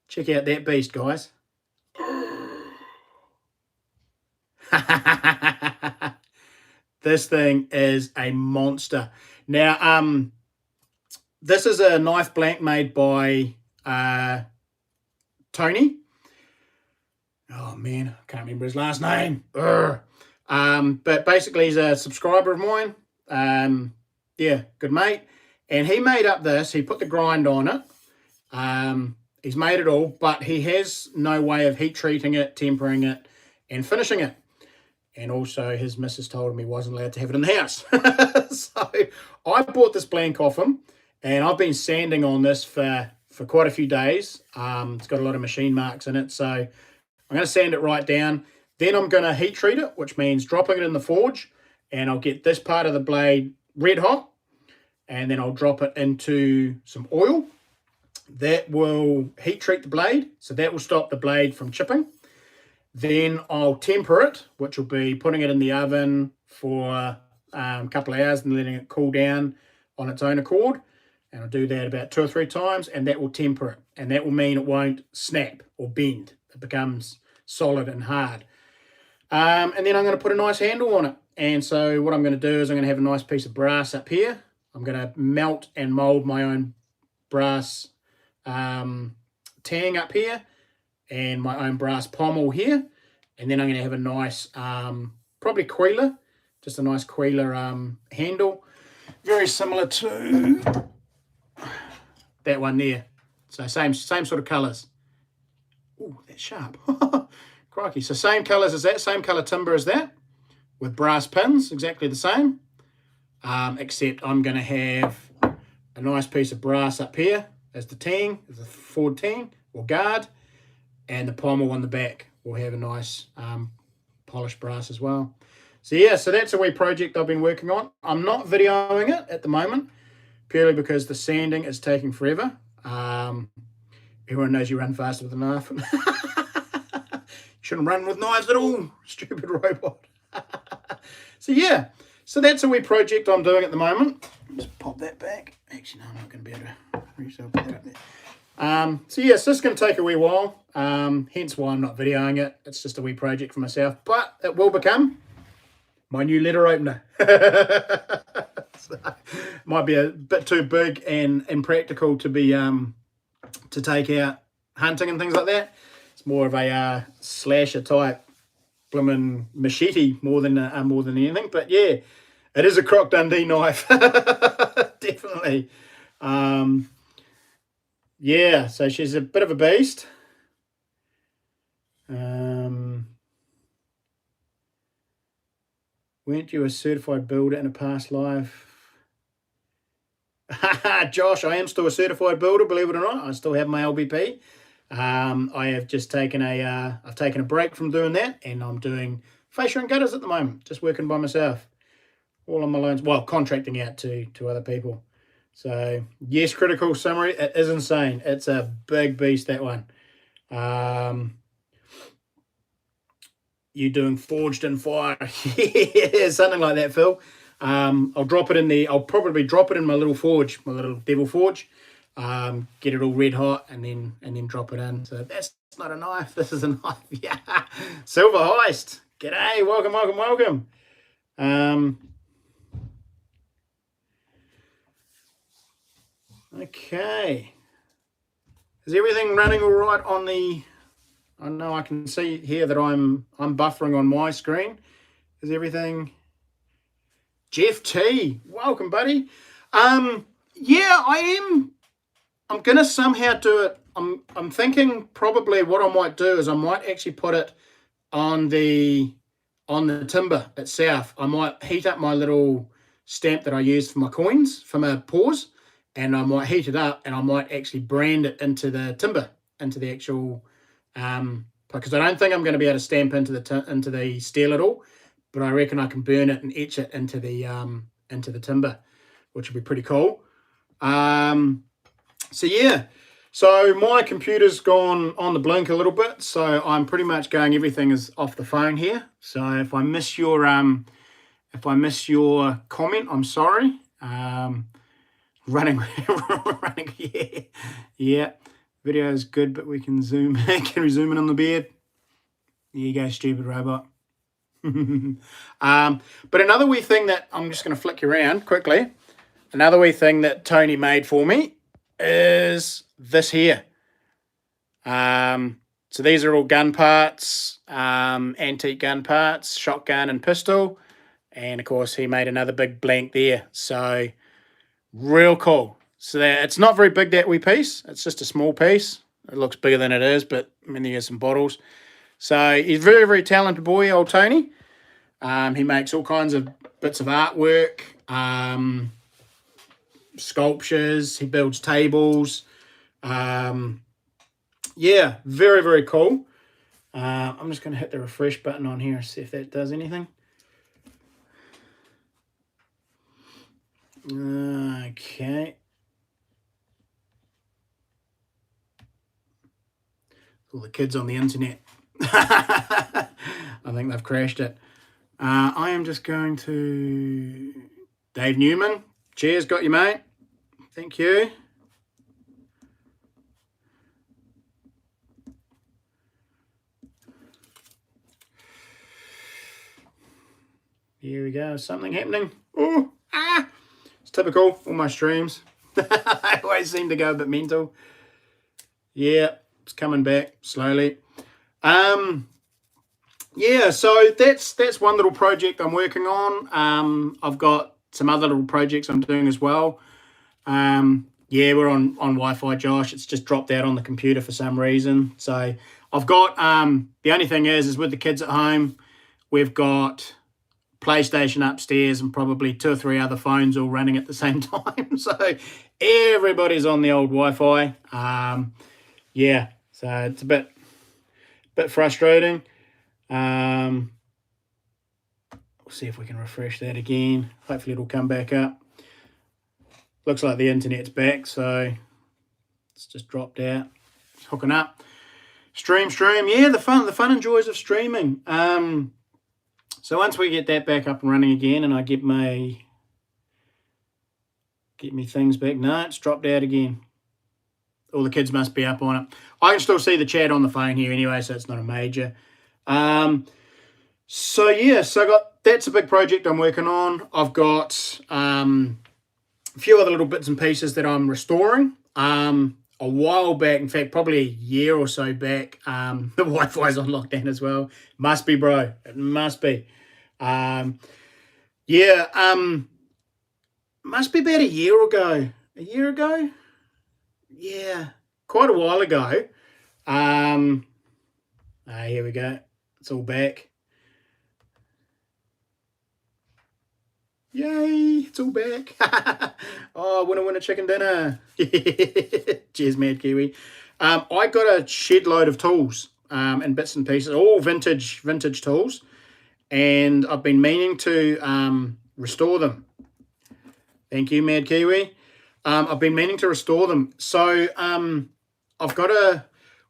check out that beast, guys. This thing is a monster. Now, this is a knife blank made by Tony. Oh, man, I can't remember his last name. But basically, he's a subscriber of mine. Yeah, good mate. And he made up this. He put the grind on it. He's made it all, but he has no way of heat treating it, tempering it, and finishing it. And also, his missus told him he wasn't allowed to have it in the house. So I bought this blank off him, and I've been sanding on this for quite a few days. It's got a lot of machine marks in it, so I'm going to sand it right down. Then I'm going to heat treat it, which means dropping it in the forge, and I'll get this part of the blade red hot, and then I'll drop it into some oil. That will heat treat the blade, so that will stop the blade from chipping. Then I'll temper it, which will be putting it in the oven for a couple of hours and letting it cool down on its own accord. And I'll do that about 2 or 3 times, and that will temper it. And that will mean it won't snap or bend. It becomes solid and hard. And then I'm going to put a nice handle on it. And so what I'm going to do is I'm going to have a nice piece of brass up here. I'm going to melt and mold my own brass tang up here, and my own brass pommel here. And then I'm going to have a nice, probably queiler, just a nice queiler handle. Very similar to that one there. So same sort of colours. Oh, that's sharp. Crikey. So same colours as that, same colour timber as that, with brass pins, exactly the same. Except I'm going to have a nice piece of brass up here as the tang, as the forward tang or guard. And the pommel on the back will have a nice polished brass as well. So yeah, so that's a wee project I've been working on. I'm not videoing it at the moment, purely because the sanding is taking forever. Everyone knows you run faster with a knife. You shouldn't run with knives at all, stupid robot. So yeah, so that's a wee project I'm doing at the moment. Just pop that back. Actually, no, I'm not going to be able to reach that up there. So yeah, it's just going to take a wee while, hence why I'm not videoing it. It's just a wee project for myself, but it will become my new letter opener. So, might be a bit too big and impractical to be to take out hunting and things like that. It's more of a slasher type blooming machete more than anything. But yeah, it is a Croc Dundee knife. Definitely. Yeah, so she's a bit of a beast. Weren't you a certified builder in a past life? Josh, I am still a certified builder, believe it or not. I still have my LBP. I have just taken I've taken a break from doing that, and I'm doing fascia and gutters at the moment, just working by myself, all on my loans. Well, contracting out to other people. So yes, critical summary. It is insane. It's a big beast, that one. You doing forged in fire? Yeah, something like that, Phil. I'll drop it in the. I'll probably drop it in my little forge, my little devil forge. Get it all red hot, and then drop it in. So that's not a knife. This is a knife. Yeah, silver heist. G'day, welcome, welcome, welcome. Okay. Is everything running all right on the? I know I can see here that I'm buffering on my screen. Is everything? Jeff T, welcome, buddy. Yeah, I am. I'm gonna somehow do it. I'm thinking probably what I might do is I might actually put it on the timber itself. I might heat up my little stamp that I use for my coins, for my paws, and I might heat it up, and I might actually brand it into the timber, into the actual. Because I don't think I'm going to be able to stamp into the steel at all, but I reckon I can burn it and etch it into the timber, which would be pretty cool. So yeah, so my computer's gone on the blink a little bit, so I'm pretty much going, everything is off the phone here. So if I miss your comment, I'm sorry. Running, yeah. Video is good, but we can zoom. Can we zoom in on the beard? There you go, stupid robot. But another wee thing that I'm just going to flick you around quickly. Another wee thing that Tony made for me is this here. So these are all gun parts, antique gun parts, shotgun and pistol. And of course, he made another big blank there. So real cool. So it's not very big, that wee piece. It's just a small piece. It looks bigger than it is, but I mean, there's some bottles. So he's a very, very talented boy, old Tony. He makes all kinds of bits of artwork, sculptures. He builds tables. Yeah, very, very cool. I'm just going to hit the refresh button on here and see if that does anything. Okay. All the kids on the internet. I think they've crashed it. I am just going to... Dave Newman. Cheers, got you, mate. Thank you. Here we go. Something happening. Oh, it's typical. All my streams. I always seem to go a bit mental. Yeah, it's coming back slowly. Yeah, so that's one little project I'm working on. I've got some other little projects I'm doing as well. Yeah, we're on Wi-Fi, Josh. It's just dropped out on the computer for some reason. So I've got, the only thing is with the kids at home, we've got PlayStation upstairs and probably 2 or 3 other phones all running at the same time. So everybody's on the old Wi-Fi. Yeah, so it's a bit frustrating. We'll see if we can refresh that again. Hopefully it'll come back up. Looks like the internet's back, so it's just dropped out. It's hooking up. Stream. Yeah, the fun and joys of streaming. So once we get that back up and running again, and I get me things back. No, it's dropped out again. All the kids must be up on it. I can still see the chat on the phone here anyway, so it's not a major. So yeah, that's a big project I'm working on. I've got a few other little bits and pieces that I'm restoring. A while back, in fact, probably a year or so back, the Wi-Fi's on lockdown as well. Must be, bro. It must be. Yeah, must be about a year ago. A year ago? Yeah, quite a while ago. Here we go. It's all back. Yay, it's all back. Oh, winner, chicken dinner. Cheers, Mad Kiwi. I got a shed load of tools and bits and pieces, all vintage tools. And I've been meaning to restore them. Thank you, Mad Kiwi. I've been meaning to restore them. So I've got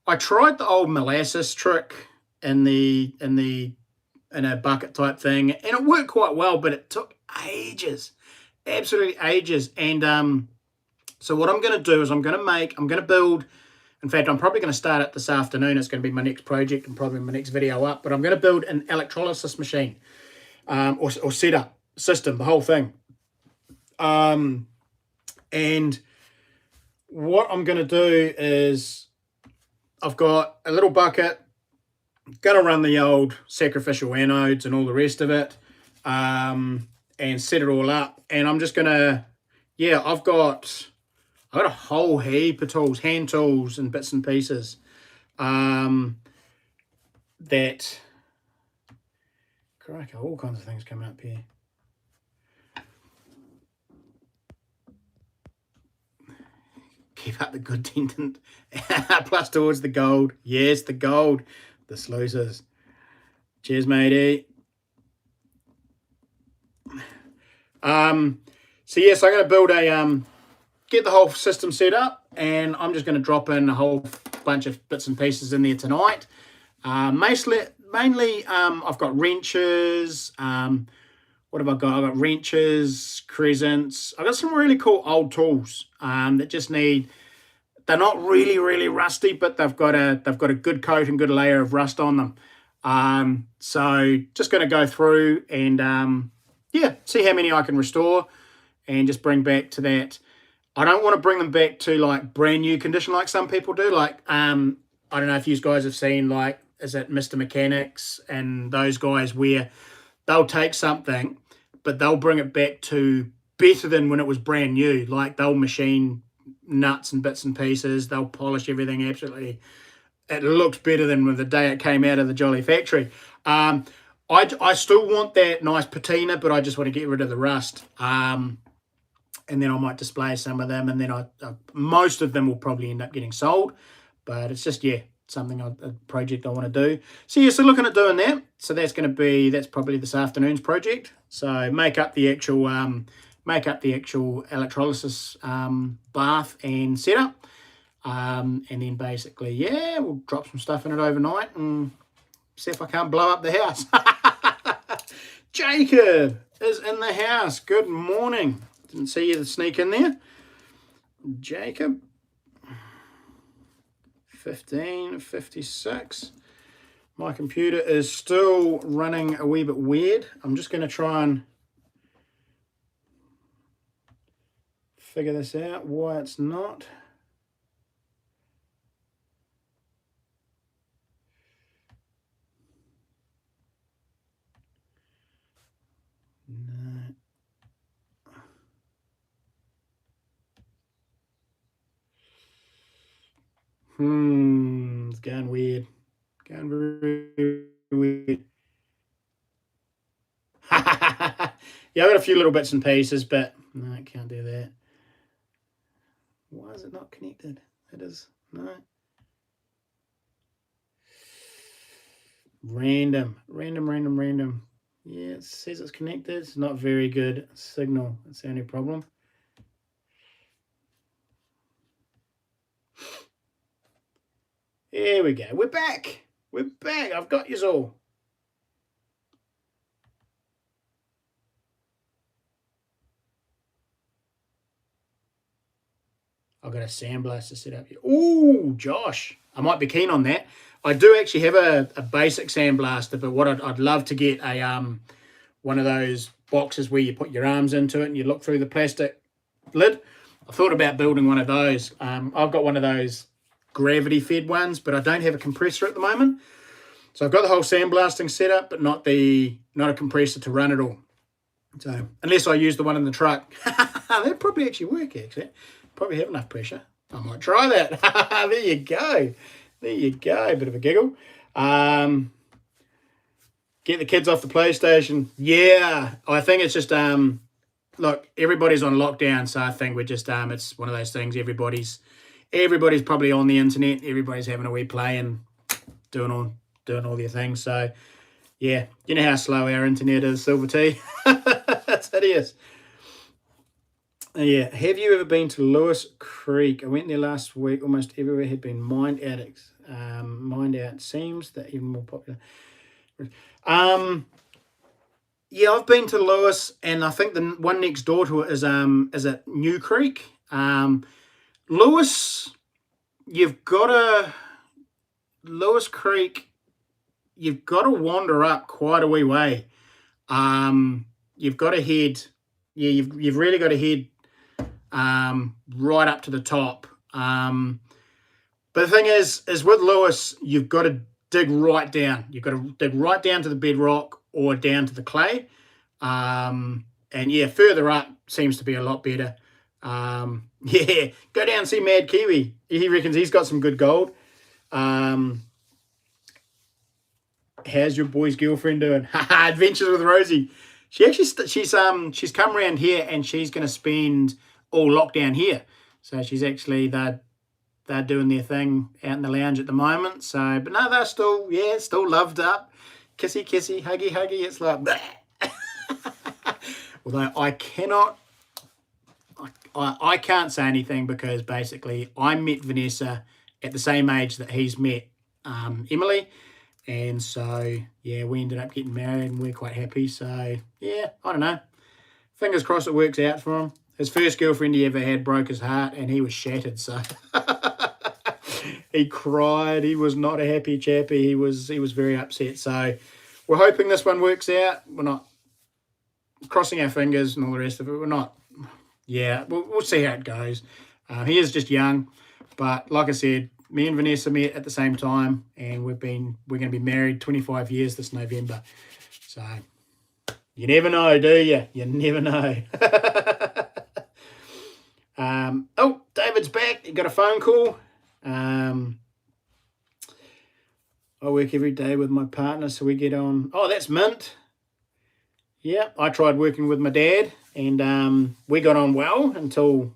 I tried the old molasses trick in a bucket type thing, and it worked quite well, but it took ages, absolutely ages. And so what I'm going to do is I'm going to build. In fact, I'm probably going to start it this afternoon. It's going to be my next project and probably my next video up. But I'm going to build an electrolysis machine or setup system, the whole thing. And what I'm going to do is I've got a little bucket, going to run the old sacrificial anodes and all the rest of it, and set it all up. And I'm just going to, I've got a whole heap of tools, hand tools and bits and pieces that, crikey, all kinds of things coming up here. Keep up the good tendon. Plus towards the gold. Yes, the gold. The sluices. Cheers, matey. So yes, I'm going to build get the whole system set up, and I'm just going to drop in a whole bunch of bits and pieces in there tonight. Mainly, I've got wrenches. What have I got? I've got wrenches, crescents. I've got some really cool old tools that just need. They're not really rusty, but they've got a good coat and good layer of rust on them. So just going to go through and see how many I can restore and just bring back to that. I don't want to bring them back to like brand new condition like some people do. Like I don't know if you guys have seen, like, is it Mr. Mechanics and those guys where they'll take something but they'll bring it back to better than when it was brand new. Like they'll machine nuts and bits and pieces. They'll polish everything absolutely. It looks better than when the day it came out of the Jolly factory. I still want that nice patina, but I just want to get rid of the rust. And then I might display some of them, and then most of them will probably end up getting sold. But it's just, something, a project I want to do. So looking at doing that. So that's probably this afternoon's project. So make up the actual electrolysis bath and setup. And then basically, we'll drop some stuff in it overnight and see if I can't blow up the house. Jacob is in the house. Good morning. Didn't see you sneak in there. Jacob. 15:56. My computer is still running a wee bit weird. I'm just going to try and figure this out, why it's not. It's going weird. Going very weird. I got a few little bits and pieces, but no, I can't do that. Why is it not connected? It is. No. Random. Yeah, it says it's connected. It's not very good signal. That's the only problem. Here we go. We're back. I've got yous all. I've got a sandblaster set up here. Ooh, Josh. I might be keen on that. I do actually have a basic sandblaster, but what I'd love to get one of those boxes where you put your arms into it and you look through the plastic lid. I thought about building one of those. I've got one of those gravity fed ones, but I don't have a compressor at the moment. So I've got the whole sandblasting setup, but not a compressor to run it all. So unless I use the one in the truck, that'd probably actually work. Probably have enough pressure. I might try that. There you go. Bit of a giggle. Get the kids off the PlayStation. Yeah, I think it's just look, everybody's on lockdown, so I think we're just it's one of those things. Everybody's probably on the internet. Everybody's having a wee play and doing all their things. So yeah, you know how slow our internet is, Silver T. That's hideous. Yeah, have you ever been to Lewis Creek? I went there last week. Almost everywhere had been mined addicts. Mined out seems that even more popular. Yeah, I've been to Lewis, and I think the one next door to it is at New Creek. Lewis, Lewis Creek, you've got to wander up quite a wee way. You've got to head, yeah, you've really got to head right up to the top. But the thing is with Lewis, you've got to dig right down. You've got to dig right down to the bedrock or down to the clay. And yeah, further up seems to be a lot better. Yeah, go down and see Mad Kiwi. He reckons he's got some good gold. How's your boy's girlfriend doing? Adventures with Rosie. She actually she's come around here and she's going to spend all lockdown here. So she's actually they're doing their thing out in the lounge at the moment. So, but no, they're still loved up, kissy kissy, huggy huggy. It's like, although I can't say anything because basically I met Vanessa at the same age that he's met Emily. And so, yeah, we ended up getting married and we're quite happy. So, yeah, I don't know. Fingers crossed it works out for him. His first girlfriend he ever had broke his heart and he was shattered. So, he cried. He was not a happy chappy. He was very upset. So, we're hoping this one works out. We're not crossing our fingers and all the rest of it. We're not. Yeah, we'll see how it goes. He is just young. But, like I said, me and Vanessa met at the same time, and we're going to be married 25 years this November. So you never know, do you? You never know. Oh, David's back. He got a phone call. I work every day with my partner, so we get on. Oh, that's Mint. Yeah, I tried working with my dad, and we got on well until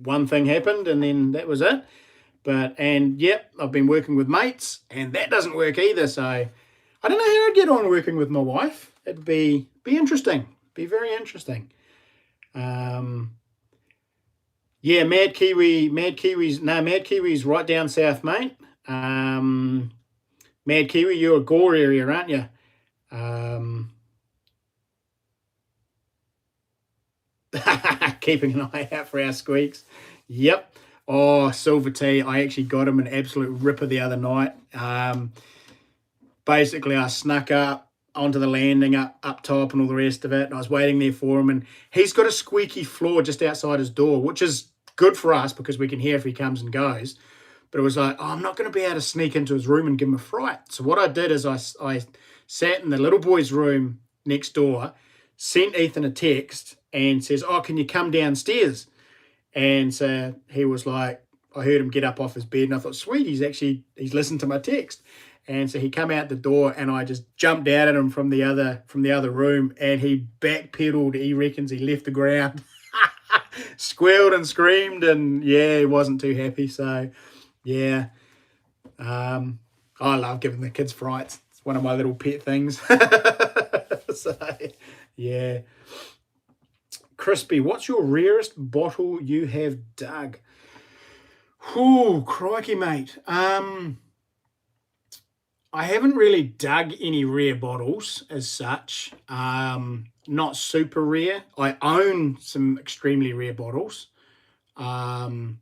one thing happened, and then that was it. Yep, I've been working with mates, and that doesn't work either. So I don't know how I'd get on working with my wife. It'd be interesting. Be very interesting. Yeah, Mad Kiwi's right down south, mate. Mad Kiwi, you're a Gore area, aren't you? Keeping an eye out for our squeaks. Yep. Oh, Silver T, I actually got him an absolute ripper the other night. Basically, I snuck up onto the landing up top and all the rest of it. And I was waiting there for him. And he's got a squeaky floor just outside his door, which is good for us because we can hear if he comes and goes. But it was like, oh, I'm not going to be able to sneak into his room and give him a fright. So what I did is I sat in the little boy's room next door, sent Ethan a text and says, oh, can you come downstairs? And so he was like, I heard him get up off his bed and I thought, sweet, he's listened to my text. And so he come out the door and I just jumped out at him from the other room and he backpedaled. He reckons he left the ground, squealed and screamed, and yeah, he wasn't too happy. So yeah, I love giving the kids frights. It's one of my little pet things. So yeah. Crispy, what's your rarest bottle you have dug? Ooh, crikey, mate. I haven't really dug any rare bottles as such. Not super rare. I own some extremely rare bottles. I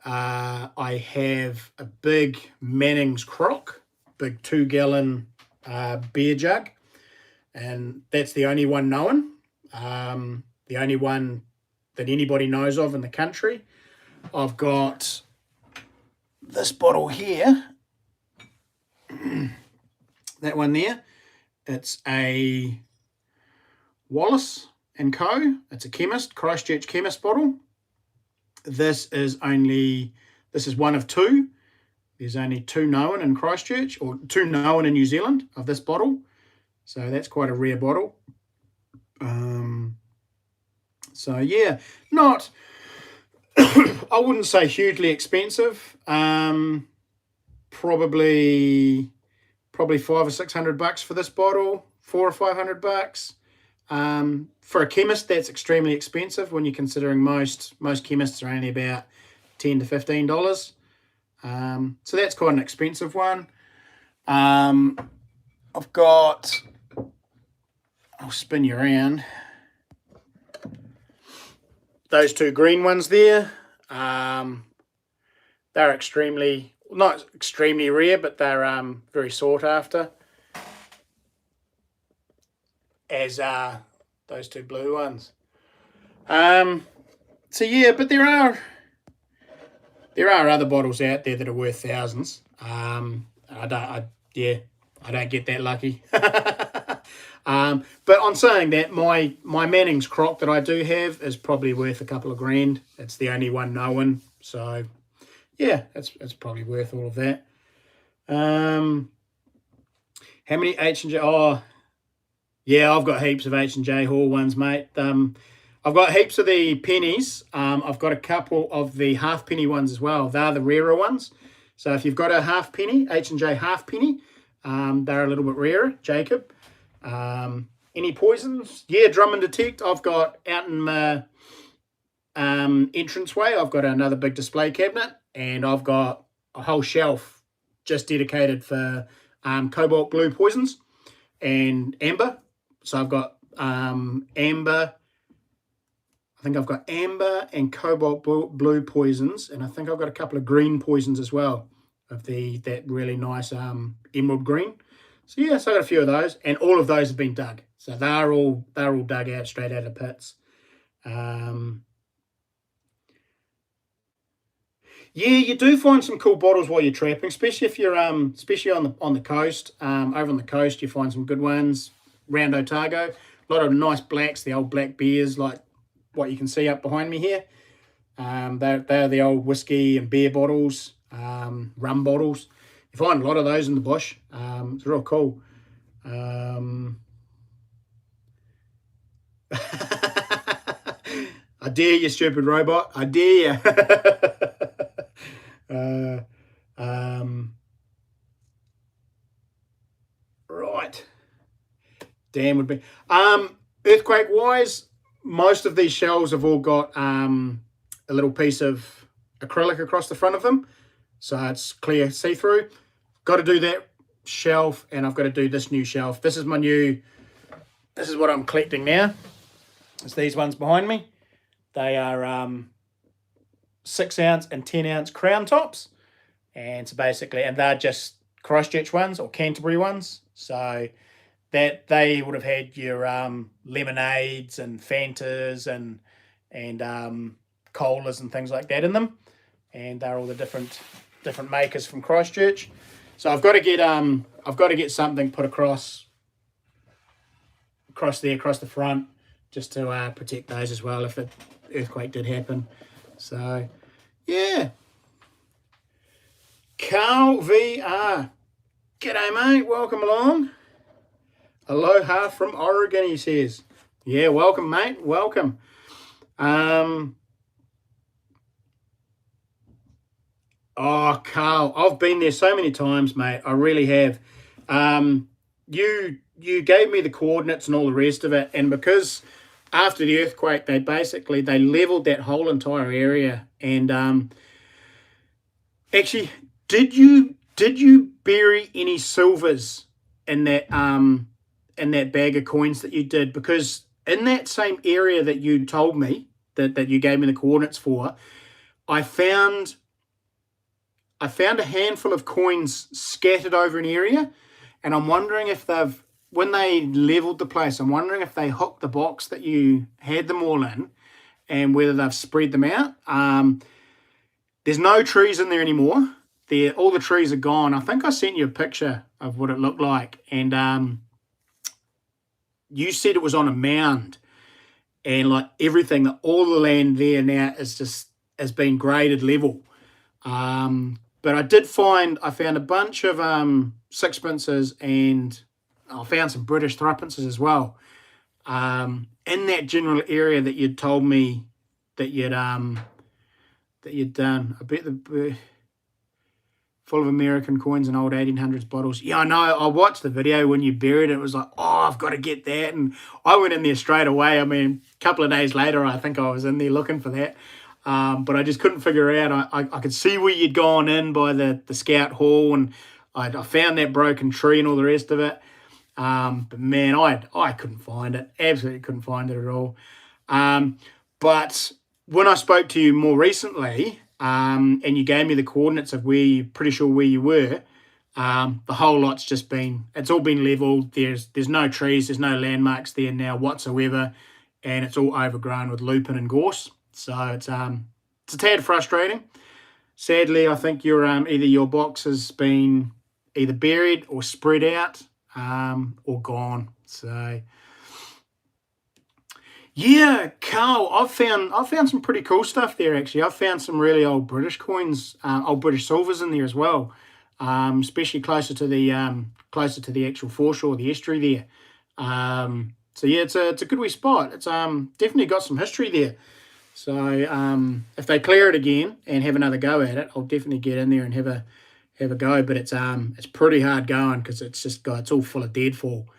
have a big Manning's Croc, big 2-gallon beer jug, and that's the only one known. The only one that anybody knows of in the country. I've got this bottle here. That one there. It's a Wallace & Co. It's a chemist, Christchurch chemist bottle. This is one of two. There's only 2 known in Christchurch, or 2 known in New Zealand of this bottle. So that's quite a rare bottle. So yeah, not, I wouldn't say hugely expensive. Probably $500 or $600 for this bottle, $400 or $500. For a chemist, that's extremely expensive when you're considering most chemists are only about $10 to $15. So that's quite an expensive one. I've got, I'll spin you around, those 2 green ones there. They're extremely, not extremely rare, but they're very sought after, as are those 2 blue ones. So yeah, but there are other bottles out there that are worth thousands. I don't get that lucky. But on saying that, my Manning's Croc that I do have is probably worth a couple of grand. It's the only one known, so yeah, it's probably worth all of that. How many H&J? Oh, yeah, I've got heaps of H&J Hall ones, mate. I've got heaps of the pennies. I've got a couple of the halfpenny ones as well. They're the rarer ones. So if you've got a halfpenny, H&J halfpenny, they're a little bit rarer, Jacob. Any poisons? Yeah, Drum and Detect. I've got out in my entranceway, I've got another big display cabinet, and I've got a whole shelf just dedicated for cobalt blue poisons and amber. So I've got amber. I think I've got amber and cobalt blue poisons, and I think I've got a couple of green poisons as well, of that really nice emerald green. So yeah, so I got a few of those, and all of those have been dug. So they're all dug out straight out of the pits. Yeah, you do find some cool bottles while you're trapping, especially if you're especially on the coast. Over on the coast, you find some good ones. Round Otago, a lot of nice blacks, the old black beers, like what you can see up behind me here. They're the old whiskey and beer bottles, rum bottles. You find a lot of those in the bush. It's real cool. I dare you, stupid robot. I dare you. Right. Dan would be. Earthquake wise, most of these shells have all got a little piece of acrylic across the front of them, so it's clear see-through. Got to do that shelf, and I've got to do this new shelf. This is what I'm collecting now. It's these ones behind me. They are 6 ounce and 10 ounce crown tops, and so basically, and they're just Christchurch ones or Canterbury ones, so that they would have had your lemonades and Fantas and colas and things like that in them, and they're all the different makers from Christchurch. So I've got to get something put across the front, just to protect those as well if an earthquake did happen. So yeah. Carl VR, g'day mate, welcome along. Aloha from Oregon, he says. Yeah, welcome mate, welcome. Oh, Carl, I've been there so many times, mate. I really have. You gave me the coordinates and all the rest of it, and because after the earthquake, they leveled that whole entire area. And actually, did you bury any silvers in that bag of coins that you did? Because in that same area that you told me that you gave me the coordinates for, I found a handful of coins scattered over an area, and I'm wondering if when they leveled the place, I'm wondering if they hooked the box that you had them all in, and whether they've spread them out. There's no trees in there anymore. All the trees are gone. I think I sent you a picture of what it looked like, and you said it was on a mound, and like everything, all the land there now has been graded level. But I found a bunch of sixpences, and I found some British threepences as well. In that general area that you'd told me that you'd done. I bet the full of American coins and old 1800s bottles. Yeah, I know. I watched the video when you buried it. It was like, oh, I've got to get that. And I went in there straight away. I mean, a couple of days later, I think I was in there looking for that. But I just couldn't figure out. I could see where you'd gone in by the scout hall, and I found that broken tree and all the rest of it. But man, I couldn't find it. Absolutely couldn't find it at all. But when I spoke to you more recently, and you gave me the coordinates of pretty sure where you were, the whole lot's just it's all been leveled. There's no trees, there's no landmarks there now whatsoever, and it's all overgrown with lupin and gorse. So it's a tad frustrating. Sadly, I think either your box has been either buried or spread out, or gone. So yeah, Carl, I've found some pretty cool stuff there actually. I've found some really old British coins, old British silvers in there as well, especially closer to the actual foreshore, the estuary there. So yeah, it's a good wee spot. It's definitely got some history there. So if they clear it again and have another go at it, I'll definitely get in there and have a go. But it's pretty hard going because it's all full of deadfall.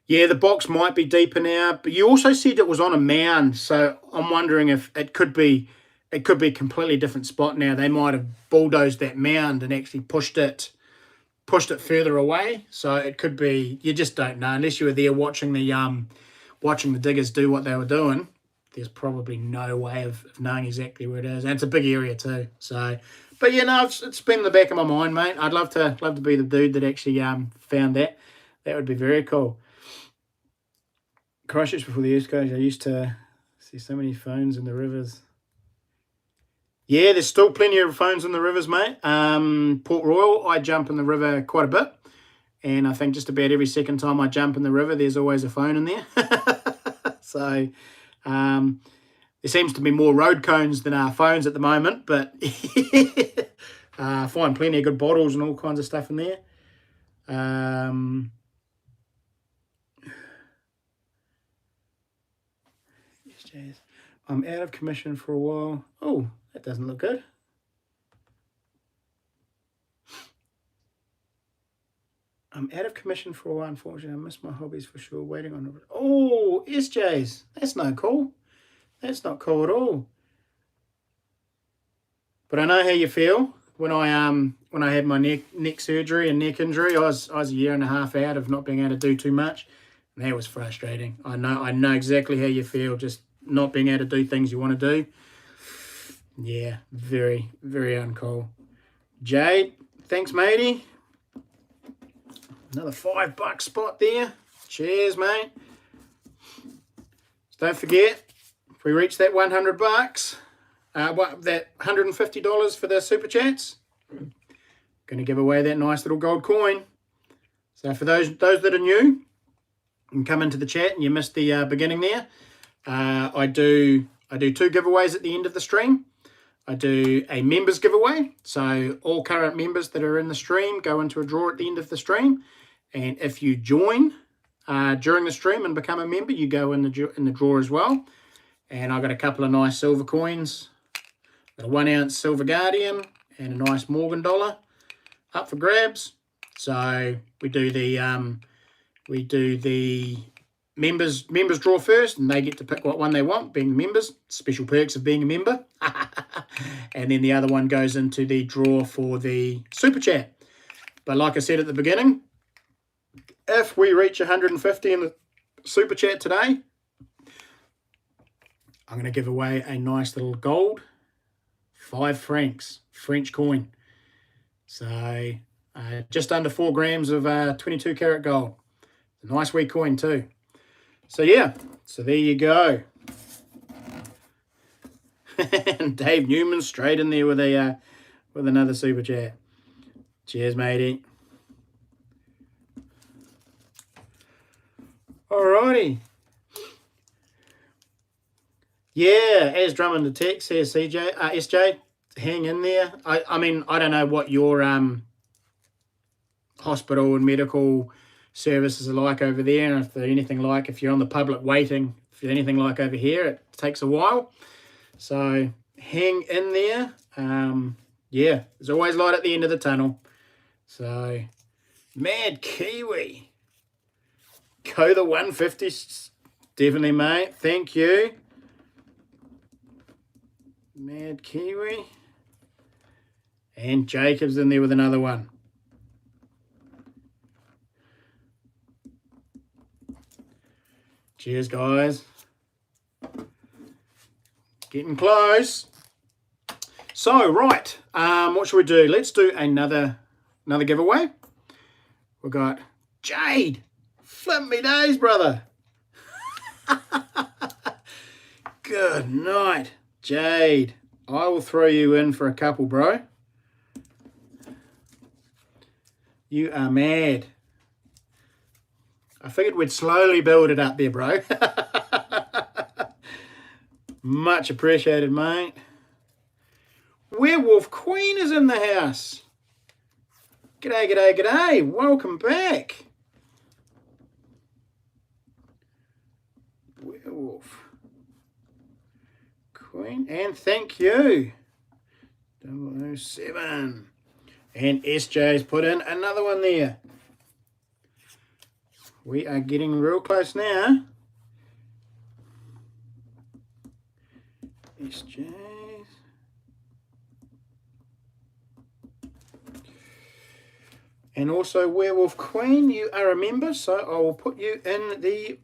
Yeah, the box might be deeper now, but you also said it was on a mound, so I'm wondering if it could be a completely different spot now. They might have bulldozed that mound and actually pushed it further away. So it could be, you just don't know unless you were there watching the diggers do what they were doing. There's probably no way of knowing exactly where it is, and it's a big area too. So, but yeah, no, it's been in the back of my mind, mate. I'd love to be the dude that actually found that. That would be very cool. Christchurch before the East Coast, I used to see so many phones in the rivers. Yeah, there's still plenty of phones in the rivers, mate. Port Royal, I jump in the river quite a bit. And I think just about every second time I jump in the river, there's always a phone in there. So there seems to be more road cones than phones at the moment. But I find plenty of good bottles and all kinds of stuff in there. I'm out of commission for a while. Oh, that doesn't look good. I'm out of commission for a while, unfortunately. I miss my hobbies for sure. Waiting on... Oh, SJs. That's no cool. That's not cool at all. But I know how you feel. When I had my neck surgery and neck injury, I was a year and a half out of not being able to do too much. And that was frustrating. I know exactly how you feel, just not being able to do things you want to do. Yeah, very, very uncool. Jade, thanks, matey. Another $5 spot there. Cheers, mate. Don't forget, if we reach that $100, that $150 for the super chats, going to give away that nice little gold coin. So for those that are new and come into the chat and you missed the beginning there, I do 2 giveaways at the end of the stream. I do a members giveaway, so all current members that are in the stream go into a draw at the end of the stream, and if you join during the stream and become a member, you go in the draw as well. And I've got a couple of nice silver coins, got a 1 ounce silver guardian and a nice Morgan dollar up for grabs. So we do the members draw first, and they get to pick what one they want, being members. Special perks of being a member. And then the other one goes into the draw for the super chat. But like I said at the beginning, if we reach 150 in the super chat today, I'm going to give away a nice little gold 5 francs French coin. So just under 4 grams of 22 karat gold. A nice wee coin too. So yeah, so there you go. And Dave Newman straight in there with another super chat. Cheers, matey. Alrighty. Yeah, as Drummond the text says, SJ, hang in there. I mean, I don't know what your hospital and medical services are like over there, and if they're anything like, if you're on the public waiting, if you're anything like over here, it takes a while. So hang in there. Yeah, there's always light at the end of the tunnel. So Mad Kiwi. Go the 150. Definitely, mate. Thank you. Mad Kiwi. And Jacob's in there with another one. Cheers, guys. Getting close. So, right. What should we do? Let's do another giveaway. We've got Jade. Flip me days, brother. Good night, Jade. I will throw you in for a couple, bro. You are mad. I figured we'd slowly build it up there, bro. Much appreciated, mate. Werewolf Queen is in the house. G'day, g'day, g'day. Welcome back. Werewolf Queen. And thank you. 007. And SJ's put in another one there. We are getting real close now. SJ's. And also Werewolf Queen, you are a member, so I will put you in the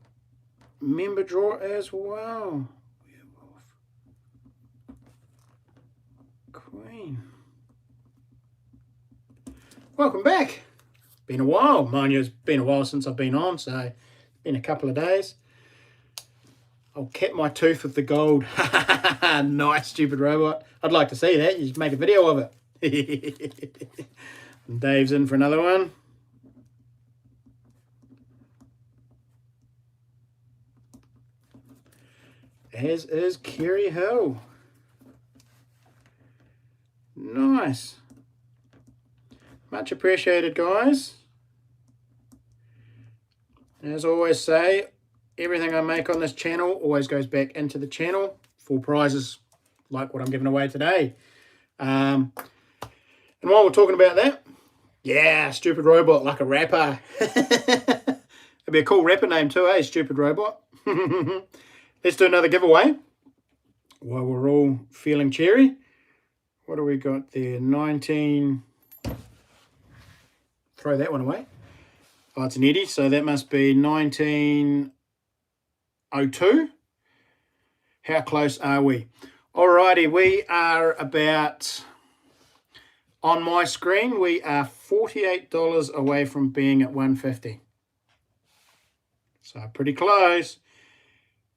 member draw as well. Werewolf Queen. Welcome back. Been a while. Mind you, it's been a while since I've been on, so it's been a couple of days. I'll cap my tooth with the gold. Nice, stupid robot. I'd like to see that. You should make a video of it. And Dave's in for another one. As is Kerry Hill. Nice. Much appreciated, guys. As I always say, everything I make on this channel always goes back into the channel for prizes like what I'm giving away today. And while we're talking about that, yeah, Stupid Robot, like a rapper. It'd be a cool rapper name too, eh? Stupid Robot. Let's do another giveaway while we're all feeling cheery. What do we got there? 19... Throw that one away. Oh, it's an Eddie, so that must be 1902. How close are we? Alrighty, we are about, on my screen, we are $48 away from being at 150. So pretty close.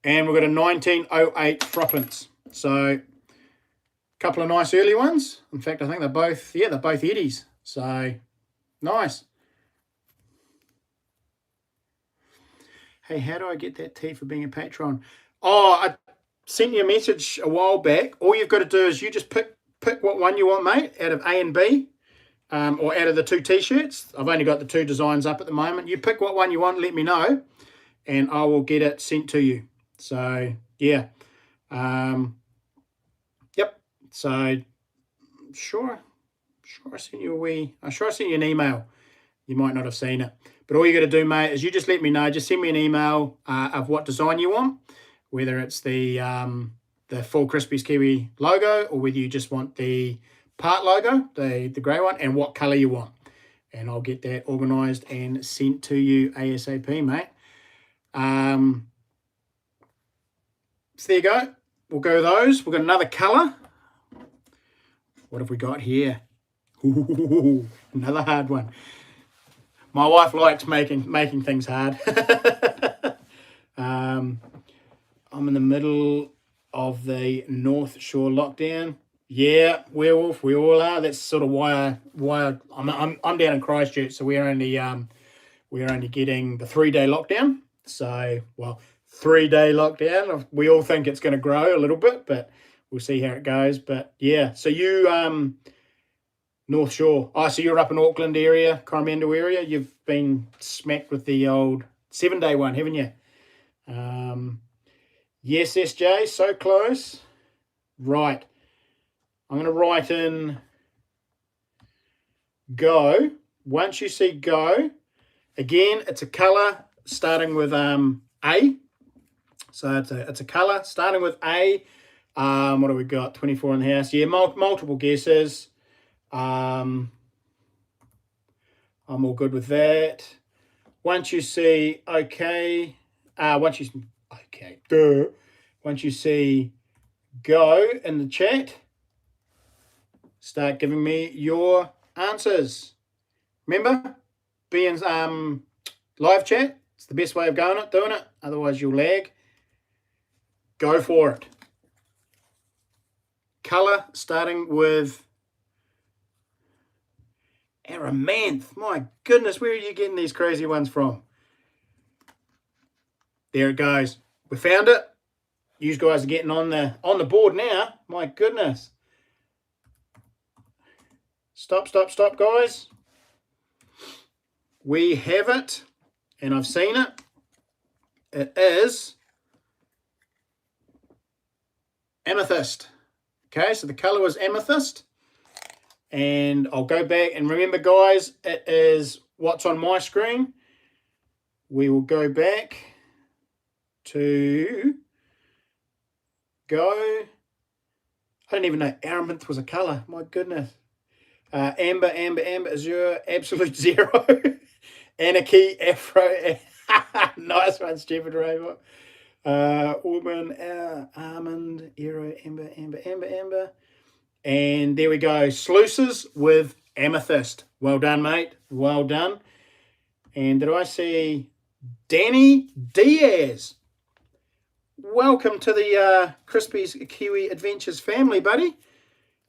And we've got a 1908 Froppins. So a couple of nice early ones. In fact, I think they're both, yeah, they're both Eddies. So nice. Hey, how do I get that tea for being a patron? Oh, I sent you a message a while back. All you've got to do is you just pick what one you want, mate, out of A and B, or out of the two T-shirts. I've only got the two designs up at the moment. You pick what one you want, let me know, and I will get it sent to you. So, yeah. Yep. So, sure I sent you I'm sure I sent you an email. You might not have seen it. But all you got to do, mate, is you just let me know. Just send me an email of what design you want, whether it's the full Crispies Kiwi logo or whether you just want the part logo, the grey one, and what colour you want. And I'll get that organised and sent to you ASAP, mate. So there you go. We'll go with those. We've got another colour. What have we got here? Ooh, another hard one. My wife likes making things hard. I'm in the middle of the North Shore lockdown. Yeah, Werewolf, we all are. That's sort of why I'm down in Christchurch, so we're only getting the 3-day lockdown. So, well, 3-day lockdown. We all think it's going to grow a little bit, but we'll see how it goes. But yeah, so you North Shore. Oh, so you're up in Auckland area, Coromandel area. You've been smacked with the old 7-day one, haven't you? Yes, SJ, so close. Right. I'm going to write in go. Once you see go, again, it's a colour starting with A. So it's a colour starting with A. What do we got? 24 in the house. Yeah, multiple guesses. I'm all good with that. Once you see okay, once you see go in the chat, start giving me your answers. Remember, be in live chat. It's the best way of doing it. Otherwise, you'll lag. Go for it. Colour starting with Aramanth. My goodness, where are you getting these crazy ones from? There it goes. We found it. You guys are getting on the board now. My goodness. Stop, guys. We have it, and I've seen it. It is amethyst. Okay, so the colour was amethyst. And I'll go back and remember, guys, it is what's on my screen. We will go back to go. I didn't even know Aramanth was a colour. My goodness. Amber, Azure, Absolute Zero. Anarchy, Afro. Nice one, Stupid Robot. Auburn, Almond, Aero, Amber. And there we go. Sluices with amethyst. Well done, mate. Well done. And did I see Danny Diaz? Welcome to the Crispy's Kiwi Adventures family, buddy.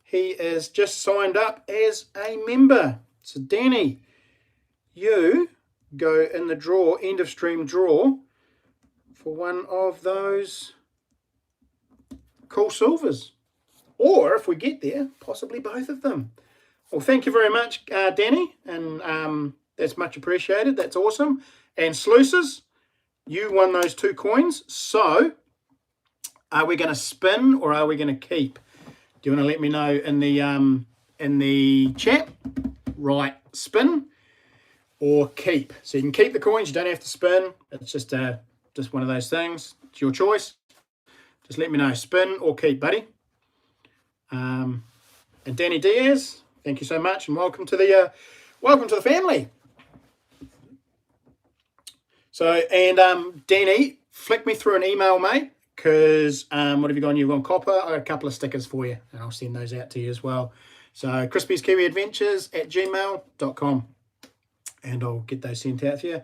He is just signed up as a member. So, Danny, you go in the draw, end of stream draw, for one of those cool silvers. Or, if we get there, possibly both of them. Well, thank you very much, Danny, and that's much appreciated. That's awesome. And Sluices, you won those 2 coins. So, are we going to spin or are we going to keep? Do you want to let me know in the chat? Right, spin or keep. So you can keep the coins. You don't have to spin. It's just one of those things. It's your choice. Just let me know, spin or keep, buddy. And Danny Diaz, thank you so much, and welcome to the family. So, and Danny, flick me through an email, mate, because what have you got? You've got copper. I got a couple of stickers for you, and I'll send those out to you as well. So, Crispy's Kiwi Adventures at gmail.com, and I'll get those sent out to you.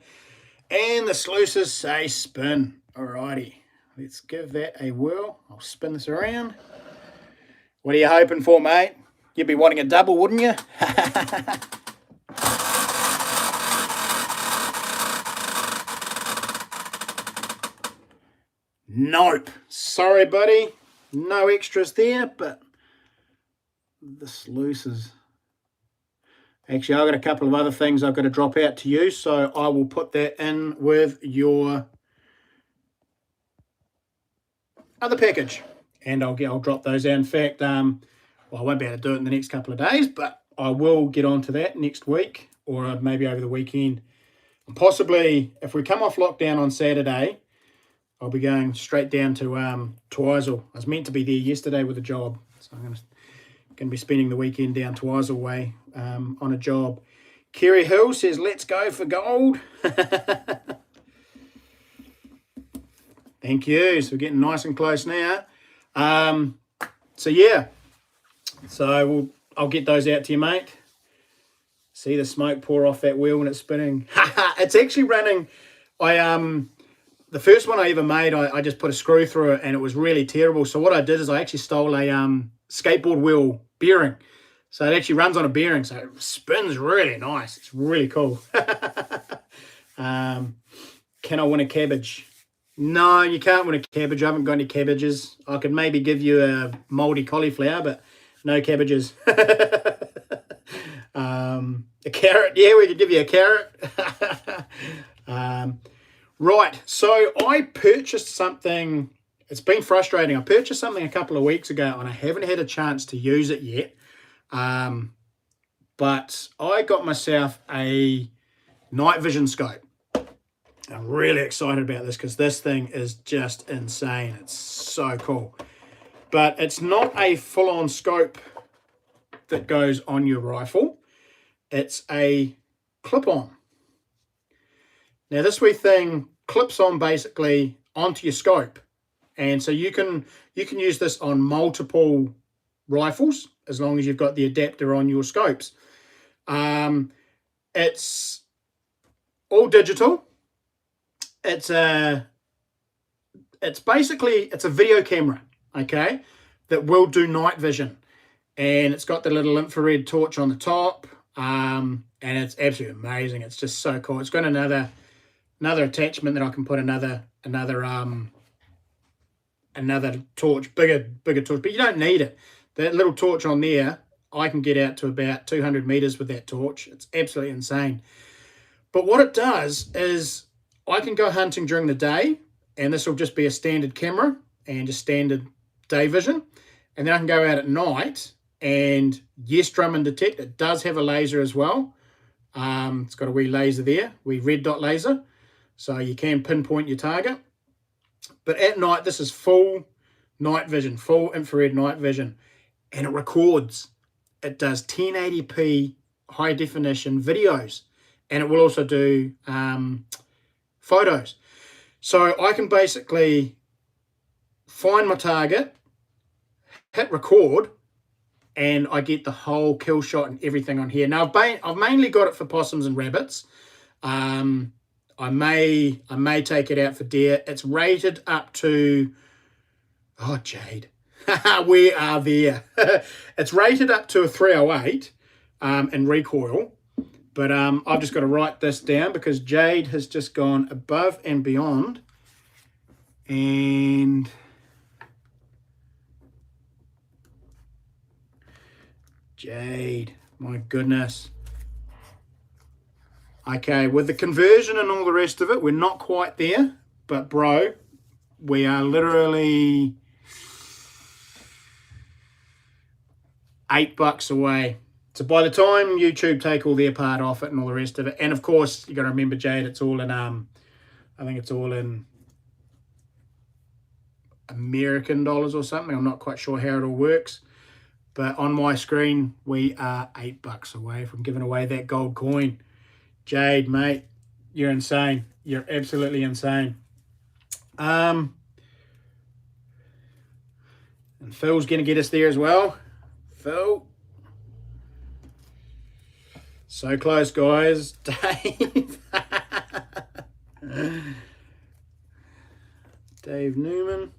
And the sluices say spin. Alrighty, let's give that a whirl. I'll spin this around. What are you hoping for, mate? You'd be wanting a double, wouldn't you? Nope. Sorry, buddy. No extras there, but the sluices. Actually, I've got a couple of other things I've got to drop out to you, so I will put that in with your other package. And I'll drop those out. In fact, well, I won't be able to do it in the next couple of days, but I will get onto that next week or maybe over the weekend. And possibly, if we come off lockdown on Saturday, I'll be going straight down to Twizel. I was meant to be there yesterday with a job, so I'm going to be spending the weekend down Twizel way on a job. Kerry Hill says, let's go for gold. Thank you. So we're getting nice and close now. So yeah, so I'll get those out to you, mate. See the smoke pour off that wheel when it's spinning. It's actually running. The first one I ever made, I just put a screw through it and it was really terrible. So what I did is I actually stole a skateboard wheel bearing. So it actually runs on a bearing, so it spins really nice. It's really cool. Can I win a cabbage? No, you can't win a cabbage. I haven't got any cabbages. I could maybe give you a mouldy cauliflower, but no cabbages. A carrot, yeah, we could give you a carrot. Right, so I purchased something. It's been frustrating. I purchased something a couple of weeks ago, and I haven't had a chance to use it yet. But I got myself a night vision scope. I'm really excited about this because this thing is just insane. It's so cool. But it's not a full-on scope that goes on your rifle. It's a clip-on. Now this wee thing clips on basically onto your scope. And so you can use this on multiple rifles as long as you've got the adapter on your scopes. It's all digital. It's basically a video camera, okay, that will do night vision, and it's got the little infrared torch on the top, and it's absolutely amazing. It's just so cool. It's got another attachment that I can put another torch, bigger torch, but you don't need it. That little torch on there, I can get out to about 200 meters with that torch. It's absolutely insane. But what it does is I can go hunting during the day, and this will just be a standard camera and just standard day vision. And then I can go out at night and yes, drum and detect. It does have a laser as well. It's got a wee laser there, wee red dot laser. So you can pinpoint your target. But at night, this is full night vision, full infrared night vision. And it records. It does 1080p high definition videos. And it will also do photos. So I can basically find my target, hit record, and I get the whole kill shot and everything on here. Now I've mainly got it for possums and rabbits. I may take it out for deer. It's rated up to, oh Jade, we are there. It's rated up to a 308 in recoil. But I've just got to write this down because Jade has just gone above and beyond. And Jade, my goodness. Okay, with the conversion and all the rest of it, we're not quite there. But bro, we are literally $8 away. So by the time YouTube take all their part off it and all the rest of it, and of course you got to remember, Jade, it's all in I think it's all in American dollars or something. I'm not quite sure how it all works, but on my screen we are $8 away from giving away that gold coin. Jade, mate, you're insane. You're absolutely insane. And Phil's gonna get us there as well. Phil. So close, guys. Dave. Dave Newman.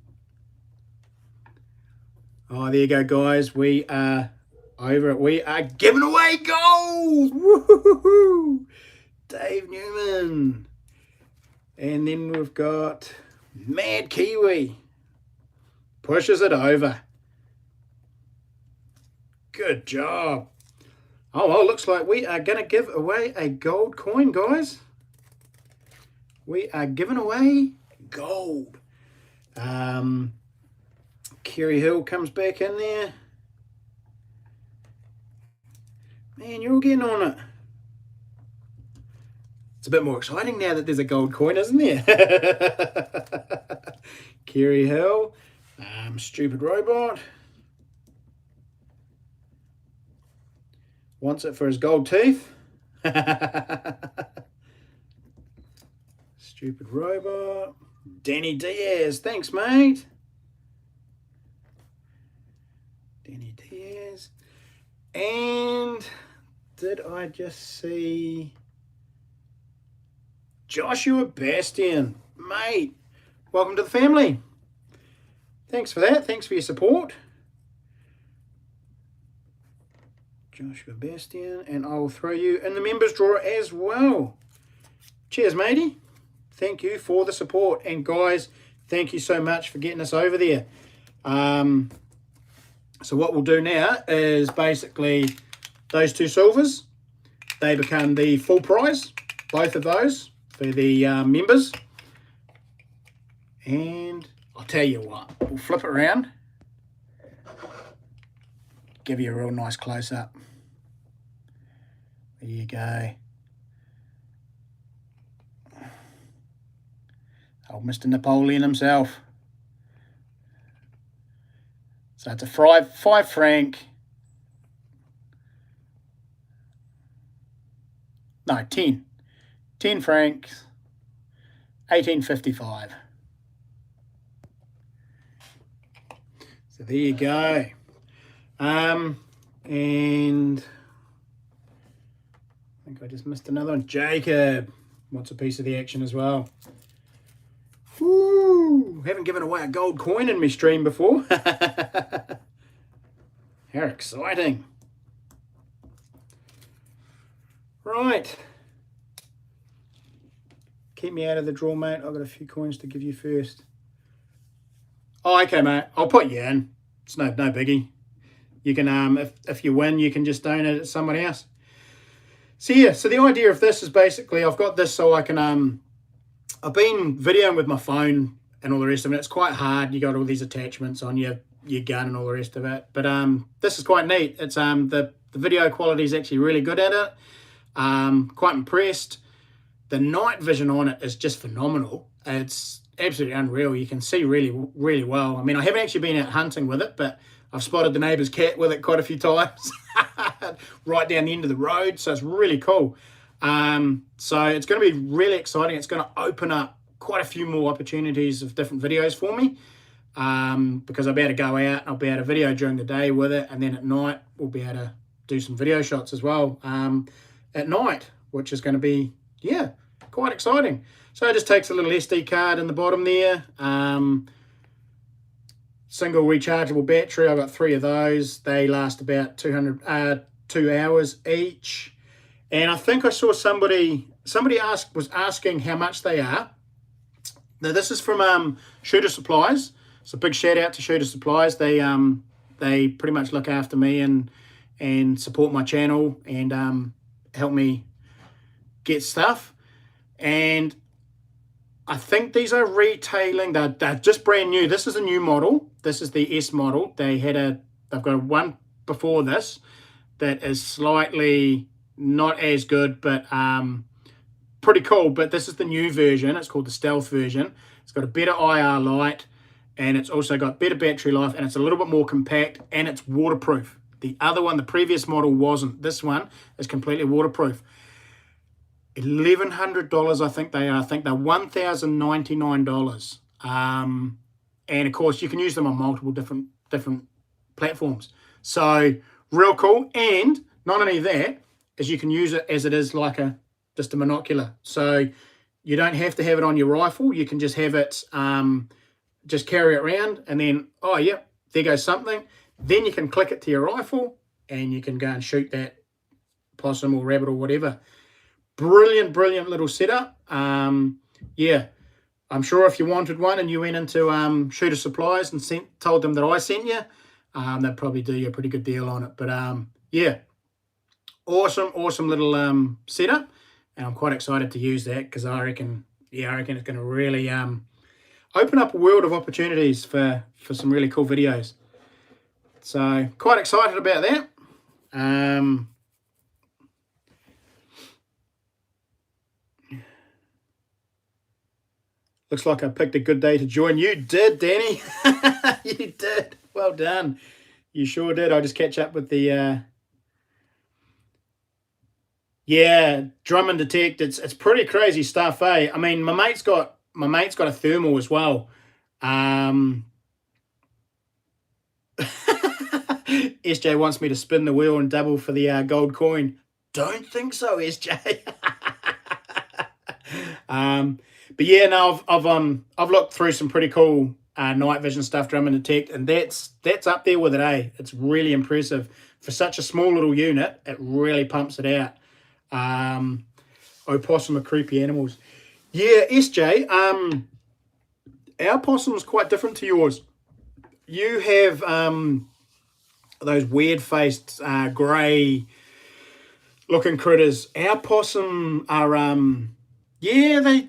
Oh, there you go, guys. We are over it. We are giving away gold. Woo-hoo-hoo-hoo. Dave Newman. And then we've got Mad Kiwi. Pushes it over. Good job. Oh, well, looks like we are going to give away a gold coin, guys. We are giving away gold. Kerry Hill comes back in there. Man, you're all getting on it. It's a bit more exciting now that there's a gold coin, isn't there? Kerry Hill. Stupid robot. Wants it for his gold teeth. Stupid robot. Danny Diaz. Thanks, mate. Danny Diaz. And did I just see Joshua Bastian? Mate, welcome to the family. Thanks for that. Thanks for your support. Joshua Bastian, and I'll throw you in the members drawer as well. Cheers, matey. thank you for the support. And guys, thank you so much for getting us over there. So what we'll do now is basically those 2 silvers, they become the full prize, both of those for the members. And I'll tell you what, we'll flip it around, give you a real nice close-up. There you go. Old Mr. Napoleon himself. So it's a 5 franc. No, 10. 10 francs, 1855. So there you go. And I think I just missed another one. Jacob wants a piece of the action as well. Woo! Haven't given away a gold coin in my stream before. How exciting. Right. Keep me out of the draw, mate. I've got a few coins to give you first. Oh, okay, mate. I'll put you in. It's no biggie. You can, if you win, you can just donate it to someone else. So yeah, so the idea of this is basically I've got this so I can, I've been videoing with my phone and all the rest of it. It's quite hard. You got all these attachments on your gun and all the rest of it. But this is quite neat. It's the video quality is actually really good at it. Quite impressed. The night vision on it is just phenomenal. It's absolutely unreal. You can see really well. I mean, I haven't actually been out hunting with it, but I've spotted the neighbour's cat with it quite a few times. Right down the end of the road. So it's really cool. So it's going to be really exciting. It's going to open up quite a few more opportunities of different videos for me. Because I'll be able to go out, I'll be able to video during the day with it, and then at night we'll be able to do some video shots as well at night, which is going to be, yeah, quite exciting. So it just takes a little SD card in the bottom there, single rechargeable battery. I've got 3 of those. They last about 2 hours each. And I think I saw somebody was asking how much they are. Now this is from Shooter Supplies. So big shout out to Shooter Supplies. They pretty much look after me and support my channel and help me get stuff. And I think these are retailing. They're just brand new. This is a new model. This is the S model. They've got one before this that is slightly not as good, but pretty cool. But this is the new version. It's called the Stealth version. It's got a better IR light, and it's also got better battery life, and it's a little bit more compact, and it's waterproof. The other one, the previous model, wasn't. This one is completely waterproof. $1,100, I think they are. I think they're $1,099. And of course, you can use them on multiple different platforms. So real cool. And not only that, is you can use it as it is like just a monocular. So you don't have to have it on your rifle. You can just have it, just carry it around, and then, oh yeah, there goes something. Then you can click it to your rifle and you can go and shoot that possum or rabbit or whatever. Brilliant little setup. Yeah, I'm sure if you wanted one and you went into Shooter Supplies and told them that I sent you, they'd probably do you a pretty good deal on it. But yeah, awesome little setup, and I'm quite excited to use that because I reckon it's going to really open up a world of opportunities for some really cool videos. So quite excited about that. Looks like I picked a good day to join. You did, Danny. You did. Well done. You sure did. I'll just catch up with the yeah, drum and detect. It's pretty crazy stuff, eh? I mean, my mate's got a thermal as well. SJ wants me to spin the wheel and double for the gold coin. Don't think so, SJ. But yeah, no, I've looked through some pretty cool night vision stuff, drum and detect, and that's up there with it, eh? It's really impressive for such a small little unit. It really pumps it out. Opossum are creepy animals. Yeah, SJ, our possum's quite different to yours. You have those weird-faced, grey looking critters. Our possum are, yeah, they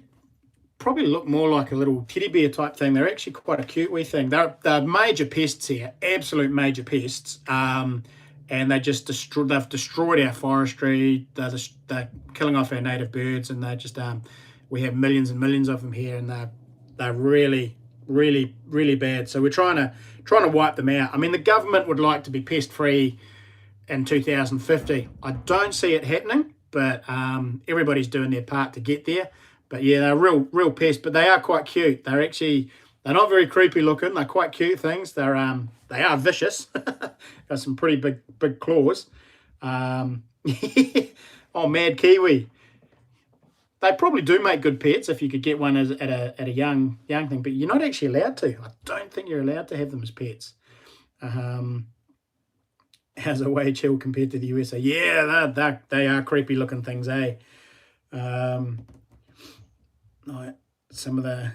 probably look more like a little teddy bear type thing. They're actually quite a cute wee thing. They're major pests here, absolute major pests. And they've destroyed our forestry. They're killing off our native birds, and they just we have millions and millions of them here, and they're really, really, really bad. So we're trying to wipe them out. I mean, the government would like to be pest free in 2050. I don't see it happening, but everybody's doing their part to get there. But yeah, they're real pests, but they are quite cute. They're not very creepy looking. They're quite cute things. They are vicious. Got some pretty big claws. Oh, mad kiwi. They probably do make good pets if you could get one at a young thing, but you're not actually allowed to. I don't think you're allowed to have them as pets. How's a way chill compared to the USA? Yeah, they are creepy looking things, eh? Some of the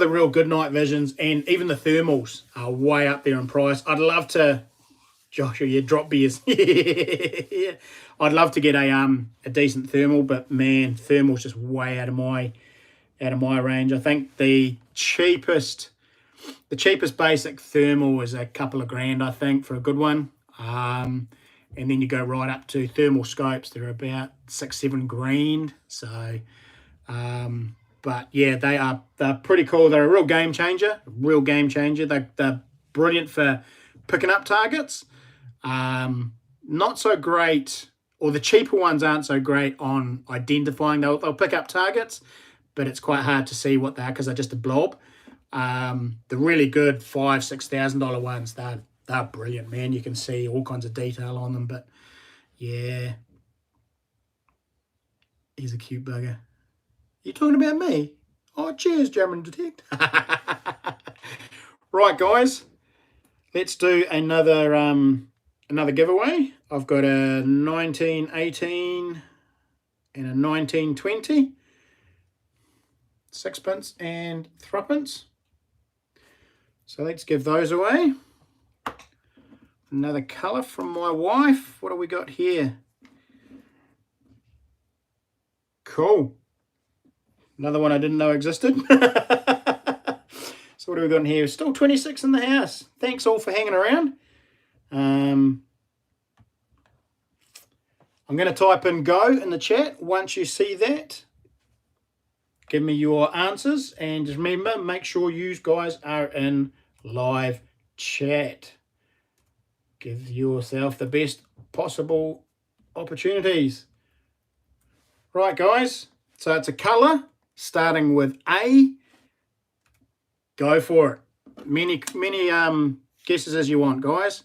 real good night visions and even the thermals are way up there in price. I'd love to, Joshua, you drop beers. Yeah. I'd love to get a decent thermal, but man, thermal's just way out of my range. I think the cheapest basic thermal is a couple of grand, I think, for a good one. And then you go right up to thermal scopes. They're about 6-7 grand. So, but yeah, they're pretty cool. They're a real game changer. They're brilliant for picking up targets. Not so great, or the cheaper ones aren't so great on identifying. They'll pick up targets, but it's quite hard to see what they are because they're just a blob. The really good $5,000-$6,000 ones, they're brilliant, man. You can see all kinds of detail on them, but yeah. He's a cute bugger. You talking about me? Oh, cheers, German Detect. Right, guys. Let's do another giveaway. I've got a 1918 and a 1920. Sixpence and threepence. So let's give those away. Another colour from my wife. What do we got here? Cool. Another one I didn't know existed. So what do we got in here? Still 26 in the house. Thanks all for hanging around. I'm going to type in go in the chat. Once you see that, give me your answers. And just remember, make sure you guys are in live chat. Give yourself the best possible opportunities. Right, guys. So it's a colour starting with A. Go for it. Many guesses as you want, guys.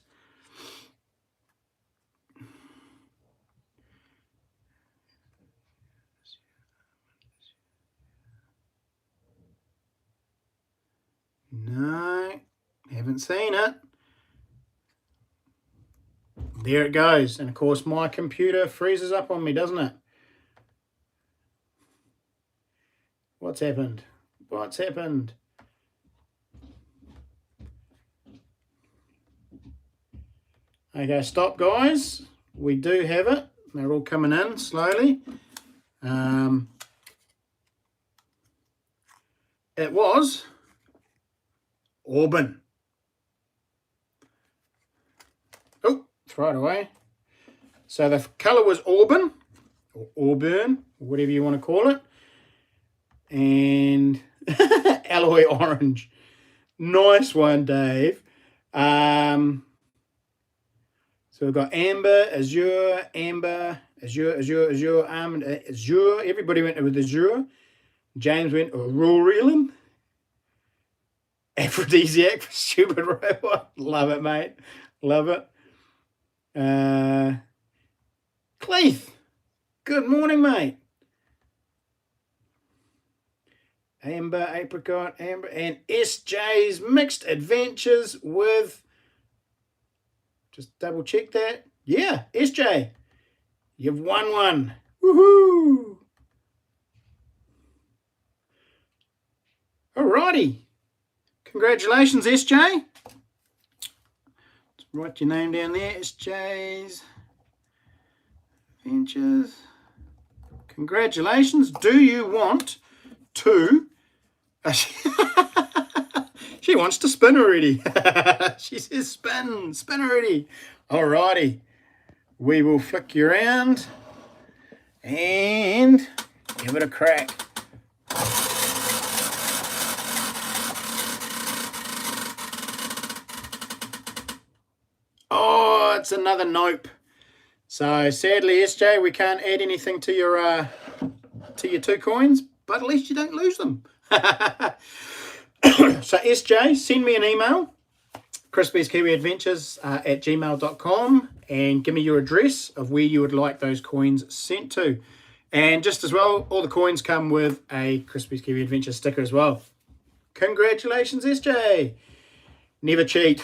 No, haven't seen it. There it goes. And of course my computer freezes up on me, doesn't it? What's happened? What's happened? Okay, stop, guys. We do have it. They're all coming in slowly. It was Auburn. Oh, throw it away. So the colour was Auburn, or Auburn, or whatever you want to call it. And alloy orange. Nice one, Dave. So we've got amber, azure, azure, almond, azure. Everybody went with azure. James went rural. Aphrodisiac for stupid robot. Love it, mate. Love it. Cleith. Good morning, mate. Amber, apricot, amber, and SJ's Mixed Adventures with, just double check that. Yeah, SJ, you've won one. Woohoo! Alrighty. Congratulations, SJ. Let's write your name down there, SJ's Ventures. Congratulations. Do you want to... She wants to spin already. She says spin already. Alrighty. We will flick you around and give it a crack. Oh, it's another nope. So sadly, SJ, we can't add anything to your 2 coins, but at least you don't lose them. So SJ, send me an email, crispieskiwiadventures@gmail.com, and give me your address of where you would like those coins sent to. And just as well, all the coins come with a Crispie's Kiwi Adventure sticker as well. Congratulations, SJ. Never cheat.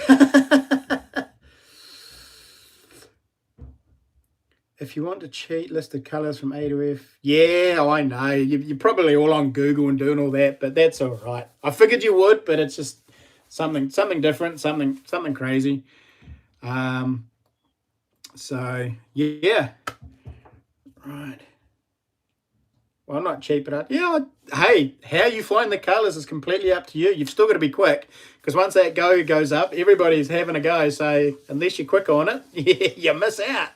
If you want to cheat, list the colours from A to F. Yeah, I know. You're probably all on Google and doing all that, but that's all right. I figured you would, but it's just something different, something crazy. So, yeah. Right. Well, I'm not cheap, but hey, how you find the colours is completely up to you. You've still got to be quick, because once that go goes up, everybody's having a go. So unless you're quick on it, you miss out.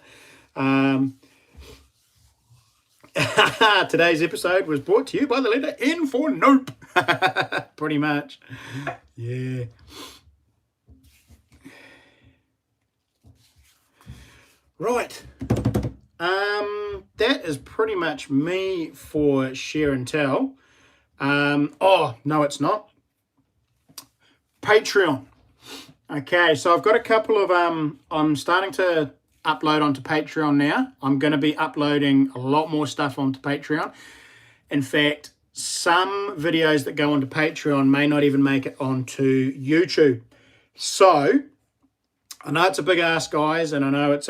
Today's episode was brought to you by the letter N for nope. Pretty much. Yeah. Right. That is pretty much me for share and tell. Oh, no, it's not. Patreon. Okay, so I've got a couple of, I'm starting to upload onto Patreon now. I'm going to be uploading a lot more stuff onto Patreon. In fact, some videos that go onto Patreon may not even make it onto YouTube. So, I know it's a big ask, guys, and I know it's,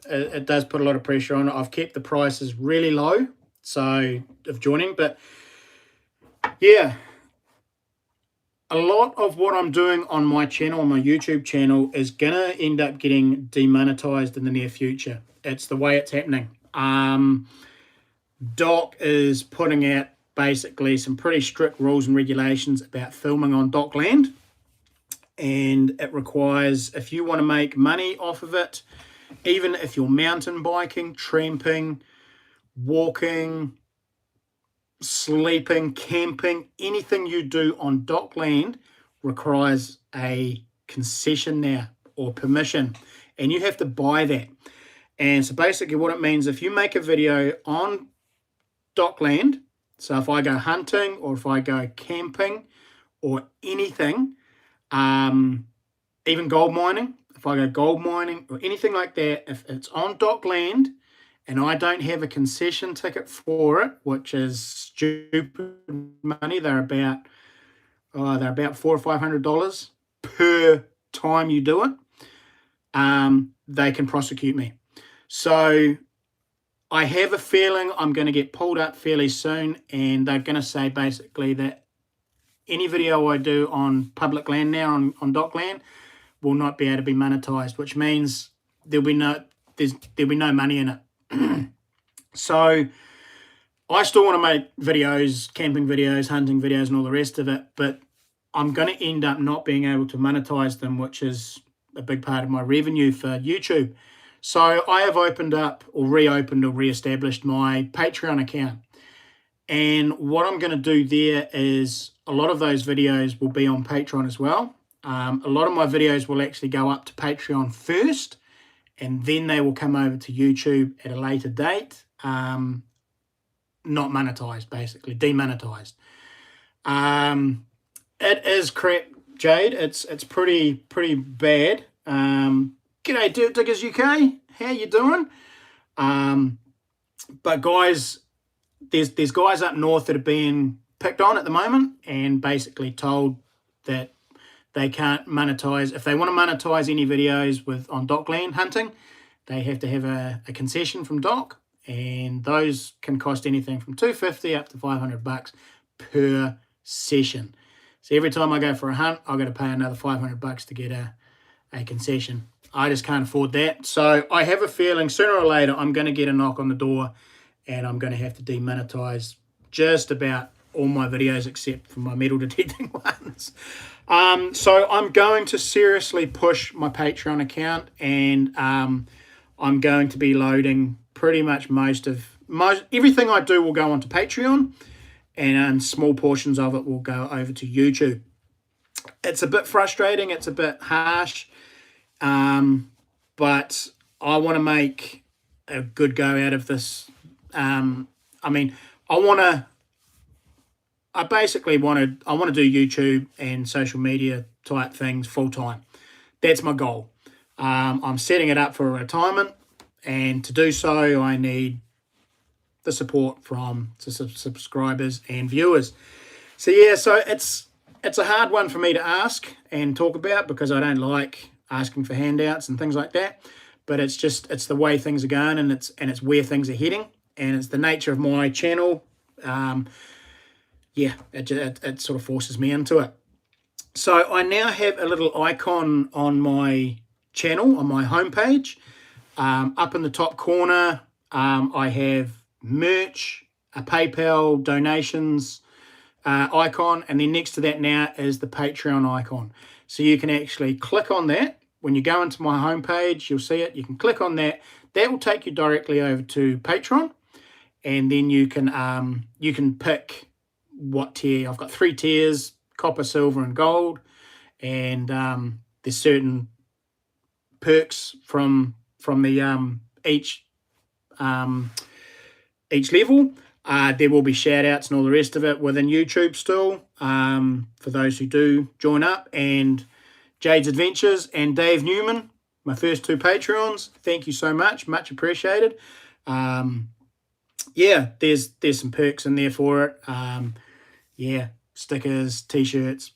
it does put a lot of pressure on it. I've kept the prices really low, so, of joining, but, yeah. A lot of what I'm doing on my channel, on my YouTube channel, is going to end up getting demonetized in the near future. It's the way it's happening. Doc is putting out basically some pretty strict rules and regulations about filming on Doc land. And it requires, if you want to make money off of it, even if you're mountain biking, tramping, walking, sleeping, camping, anything you do on Doc land requires a concession now, or permission, and you have to buy that. And so basically what it means, if you make a video on Doc land, so if I go hunting or if I go camping or anything, even gold mining, if I go gold mining or anything like that, if it's on Doc land and I don't have a concession ticket for it, which is stupid money, they're about $400 or $500 per time you do it, they can prosecute me. So I have a feeling I'm going to get pulled up fairly soon, and they're going to say basically that any video I do on public land now, on Doc land, will not be able to be monetized, which means there'll be no money in it. So I still want to make videos, camping videos, hunting videos, and all the rest of it, but I'm going to end up not being able to monetize them, which is a big part of my revenue for YouTube. So I have opened up or reopened or reestablished my Patreon account. And what I'm going to do there is a lot of those videos will be on Patreon as well. A lot of my videos will actually go up to Patreon first, and then they will come over to YouTube at a later date. Not monetized, basically, demonetized. It is crap, Jade. It's pretty bad. G'day, Dirt Diggers UK. How you doing? But guys, there's guys up north that are being picked on at the moment and basically told that they can't monetize. If they want to monetize any videos on Doc land hunting, they have to have a concession from Doc, and those can cost anything from $250 up to $500 per session. So every time I go for a hunt, I've got to pay another $500 to get a concession. I just can't afford that. So I have a feeling sooner or later I'm going to get a knock on the door, and I'm going to have to demonetize just about all my videos except for my metal detecting ones. So I'm going to seriously push my Patreon account, and I'm going to be loading pretty much everything I do will go onto Patreon, and small portions of it will go over to YouTube. It's a bit frustrating, it's a bit harsh, but I want to make a good go out of this. I basically want to do YouTube and social media type things full time. That's my goal. I'm setting it up for a retirement, and to do so, I need the support from subscribers and viewers. So yeah, so it's a hard one for me to ask and talk about, because I don't like asking for handouts and things like that. But it's the way things are going, and it's where things are heading, and it's the nature of my channel. Yeah, it sort of forces me into it. So I now have a little icon on my channel, on my homepage. Up in the top corner, I have merch, a PayPal donations icon, and then next to that now is the Patreon icon. So you can actually click on that. When you go into my homepage, you'll see it. You can click on that. That will take you directly over to Patreon, and then you can pick what tier. I've got 3 tiers: copper, silver, and gold. And there's certain perks from the each level. There will be shout outs and all the rest of it within YouTube still, for those who do join up. And Jade's Adventures and Dave Newman, my first 2 Patreons, thank you so much appreciated. Yeah, there's some perks in there for it. Yeah, stickers, t-shirts,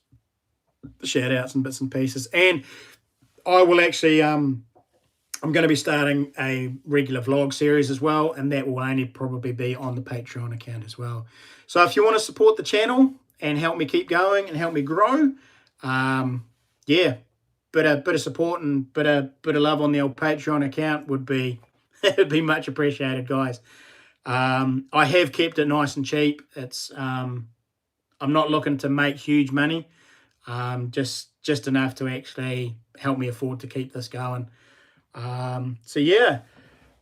shout outs and bits and pieces. And I will actually I'm going to be starting a regular vlog series as well, and that will only probably be on the Patreon account as well. So if you want to support the channel and help me keep going and help me grow, yeah, bit of support and bit of love on the old Patreon account would be it'd be much appreciated, guys. I have kept it nice and cheap. It's I'm not looking to make huge money, just enough to actually help me afford to keep this going. So yeah,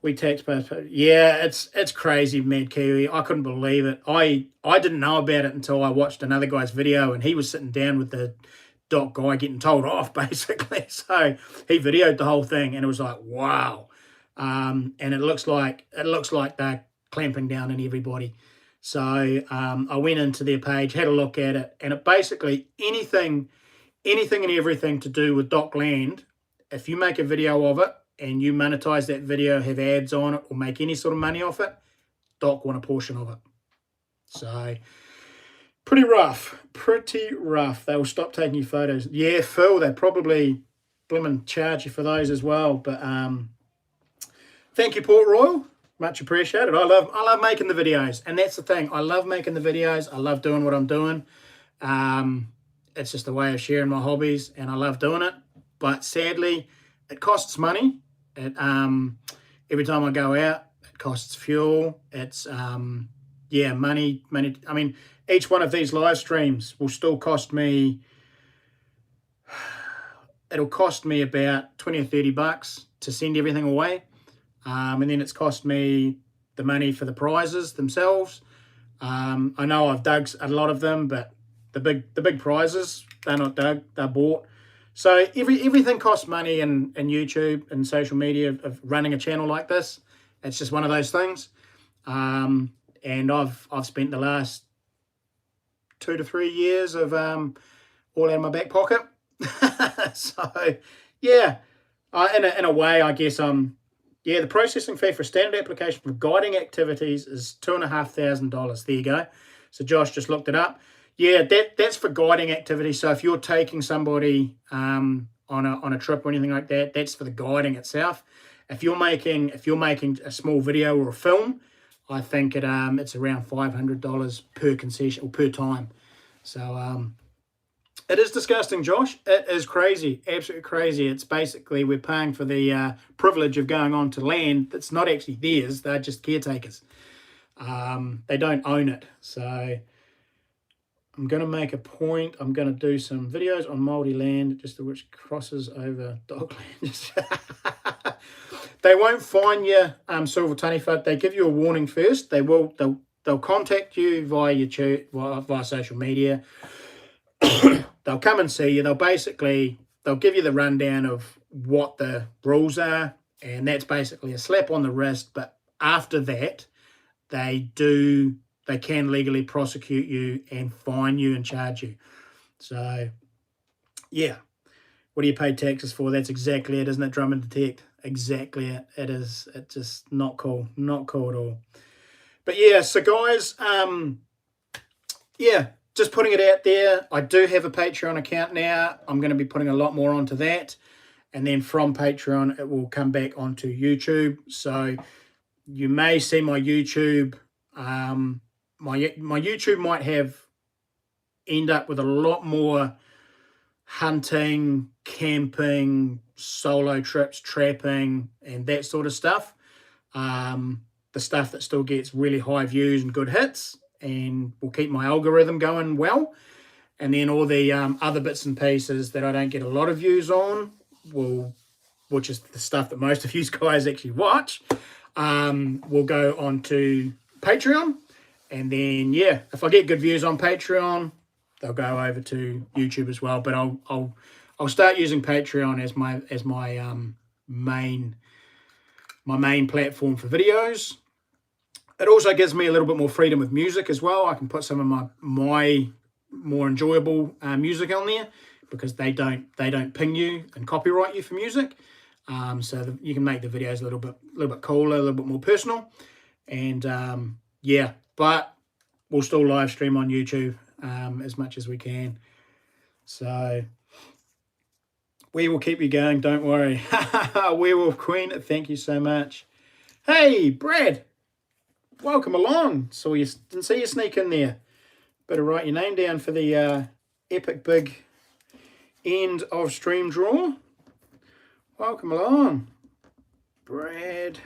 yeah, it's crazy, Mad Kiwi. I couldn't believe it. I didn't know about it until I watched another guy's video, and he was sitting down with the dock guy getting told off, basically. So he videoed the whole thing, and it was like, wow. And it looks like they're clamping down on everybody. So I went into their page, had a look at it, and it basically anything and everything to do with Dockland, if you make a video of it and you monetize that video, have ads on it, or make any sort of money off it, Dock want a portion of it. So pretty rough. They will stop taking your photos. Yeah, Phil, they probably blimmin' charge you for those as well. But thank you, Port Royal. Much appreciated. I love making the videos, and that's the thing. I love making the videos. I love doing what I'm doing. It's just a way of sharing my hobbies, and I love doing it. But sadly, it costs money. Every time I go out, it costs fuel. It's yeah, money. I mean, each one of these live streams will still cost me. It'll cost me about $20 or $30 to send everything away. And then it's cost me the money for the prizes themselves. I know I've dug a lot of them, but the big prizes, they're not dug, they're bought. So everything costs money in YouTube and social media of running a channel like this. It's just one of those things. And I've spent the last 2 to 3 years of all out of my back pocket. So yeah, in a way, I guess yeah, the processing fee for a standard application for guiding activities is $2,500. There you go. So Josh just looked it up. Yeah, that's for guiding activities. So if you're taking somebody on a trip or anything like that, that's for the guiding itself. If you're making a small video or a film, I think it's around $500 per concession or per time. So it is disgusting, Josh. It is crazy, absolutely crazy. It's basically we're paying for the privilege of going on to land that's not actually theirs. They're just caretakers. They don't own it. So I'm going to make a point. I'm going to do some videos on Māori land, just which crosses over dogland. They won't fine you, Silver Taniwha. They give you a warning first. They'll contact you via your via social media. They'll come and see you. They'll give you the rundown of what the rules are, and that's basically a slap on the wrist. But after that, they can legally prosecute you and fine you and charge you. So, yeah. What do you pay taxes for? That's exactly it, isn't it? Drum and detect. Exactly it. It is. It's just not cool. Not cool at all. But yeah, so guys, yeah, just putting it out there. I do have a Patreon account now. I'm going to be putting a lot more onto that. And then from Patreon, it will come back onto YouTube. So you may see my YouTube. My YouTube might end up with a lot more hunting, camping, solo trips, trapping, and that sort of stuff. The stuff that still gets really high views and good hits, and will keep my algorithm going well. And then all the other bits and pieces that I don't get a lot of views on, which is the stuff that most of you guys actually watch, will go on to Patreon. And then, yeah, if I get good views on Patreon, they'll go over to YouTube as well. But I'll start using Patreon as my main platform for videos. It also gives me a little bit more freedom with music as well. I can put some of my more enjoyable music on there, because they don't ping you and copyright you for music. So you can make the videos a little bit cooler, a little bit more personal. And yeah, but we'll still live stream on YouTube as much as we can. So we will keep you going, don't worry. Werewolf Queen, thank you so much. Hey, Brad, welcome along. Didn't see you sneak in there. Better write your name down for the epic big end of stream draw. Welcome along, Brad.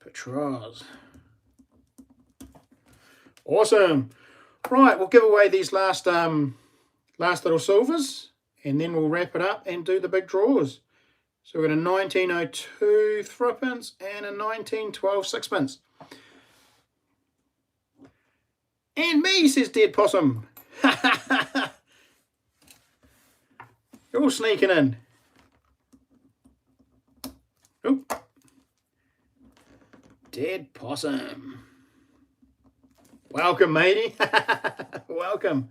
Petraz. Awesome. Right, we'll give away these last little silvers, and then we'll wrap it up and do the big draws. So we've got a 1902 threepence and a 1912 sixpence. And me, says Dead Possum. You're all sneaking in. Oop. Dead Possum. Welcome, matey. Welcome.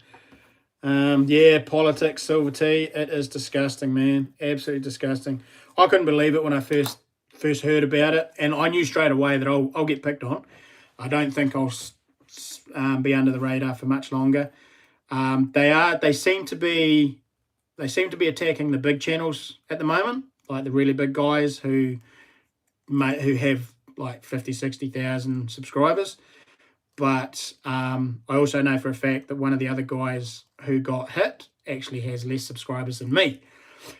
Yeah, politics, Silver T. It is disgusting, man. Absolutely disgusting. I couldn't believe it when I first heard about it, and I knew straight away that I'll get picked on. I don't think I'll be under the radar for much longer. They seem to be attacking the big channels at the moment, like the really big guys who have like 50, 60,000 subscribers. But I also know for a fact that one of the other guys who got hit actually has less subscribers than me.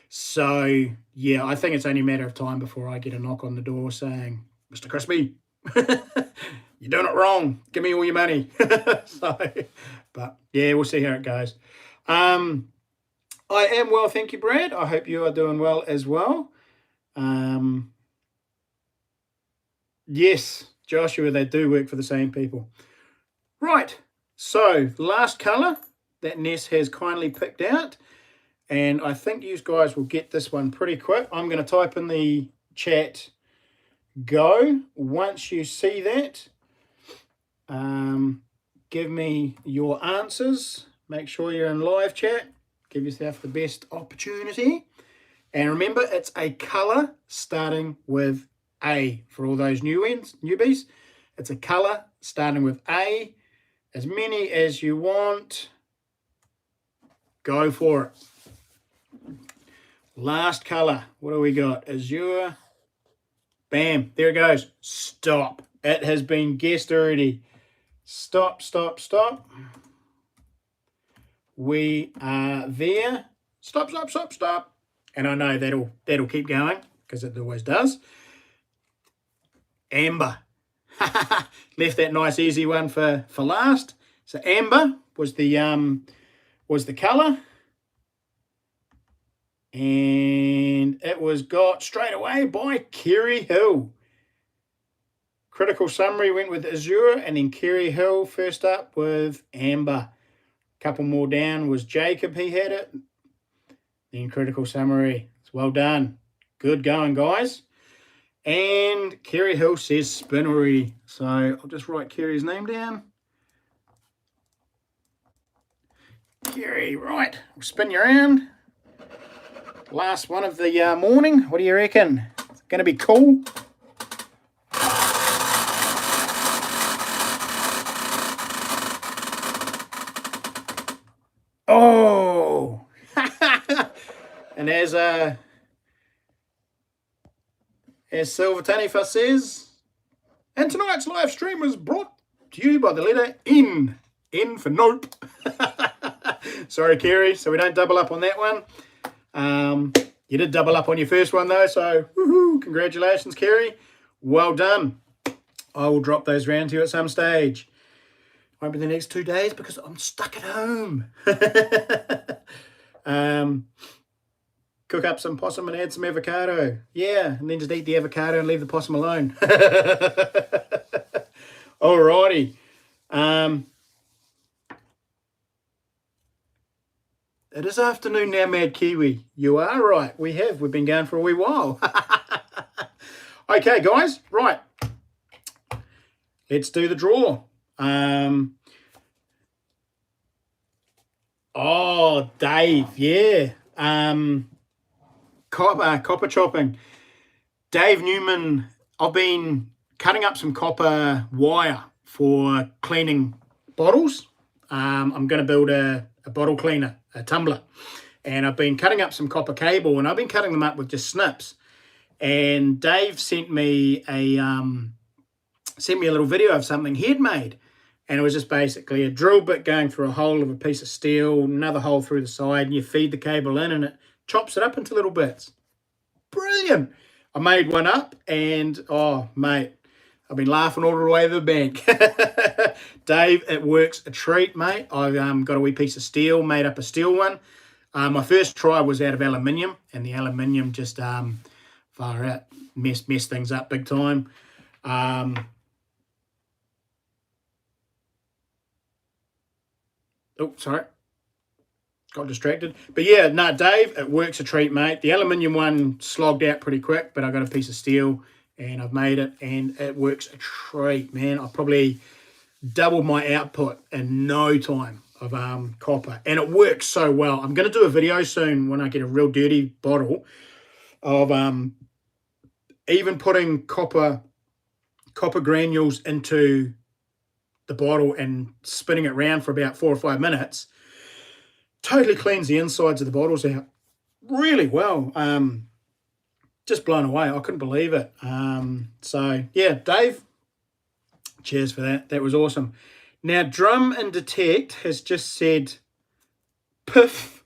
So, yeah, I think it's only a matter of time before I get a knock on the door saying, Mr. Crispy, you're doing it wrong. Give me all your money. But, yeah, we'll see how it goes. I am well, thank you, Brad. I hope you are doing well as well. Yes, Joshua, they do work for the same people. Right, so last colour that Ness has kindly picked out, and I think you guys will get this one pretty quick. I'm going to type in the chat go. Once you see that, give me your answers. Make sure you're in live chat. Give yourself the best opportunity. And remember, it's a colour starting with A. For all those newbies, it's a colour starting with A. As many as you want. Go for it. Last colour. What do we got? Azure. Bam. There it goes. Stop. It has been guessed already. Stop, stop, stop. We are there. Stop, stop, stop, stop. And I know that'll keep going because it always does. Amber. Left that nice easy one for last. So amber was the colour. And it was got straight away by Kerry Hill. Critical summary went with Azure, and then Kerry Hill first up with amber. A couple more down was Jacob, he had it. Then critical summary. It's well done. Good going, guys. And Kerry Hill says spin already. So I'll just write Kerry's name down. Kerry, right. We'll spin you around. Last one of the morning. What do you reckon? It's going to be cool. Oh! And as Silver Tanifa says, and tonight's live stream was brought to you by the letter N. N for nope. Sorry, Kerry. So we don't double up on that one. You did double up on your first one though, so woohoo, congratulations, Kerry. Well done. I will drop those round to you at some stage. Won't be the next 2 days because I'm stuck at home. Cook up some possum and add some avocado. Yeah, and then just eat the avocado and leave the possum alone. Alrighty. It is afternoon now, Mad Kiwi. You are right. We've been going for a wee while. Okay, guys. Right. Let's do the draw. Oh, Dave. Yeah. Copper chopping. Dave Newman. I've been cutting up some copper wire for cleaning bottles. I'm going to build a bottle cleaner, a tumbler, and I've been cutting up some copper cable, and I've been cutting them up with just snips. And Dave sent me a little video of something he'd made, and it was just basically a drill bit going through a hole of a piece of steel, another hole through the side, and you feed the cable in, and it chops it up into little bits. Brilliant! I made one up, and oh mate, I've been laughing all the way to the bank. Dave, it works a treat, mate. I've got a wee piece of steel, made up a steel one. My first try was out of aluminium, and the aluminium just far out, messed things up big time. Oh, sorry. Got distracted. But yeah, no, Dave, it works a treat, mate. The aluminium one slogged out pretty quick, but I got a piece of steel, and I've made it, and it works a treat, man. I probably doubled my output in no time of copper, and it works so well. I'm going to do a video soon when I get a real dirty bottle of even putting copper granules into the bottle and spinning it around for about 4 or 5 minutes. Totally cleans the insides of the bottles out really well. Just blown away. I couldn't believe it. So, yeah, Dave, cheers for that. That was awesome. Now, Drum and Detect has just said, piff,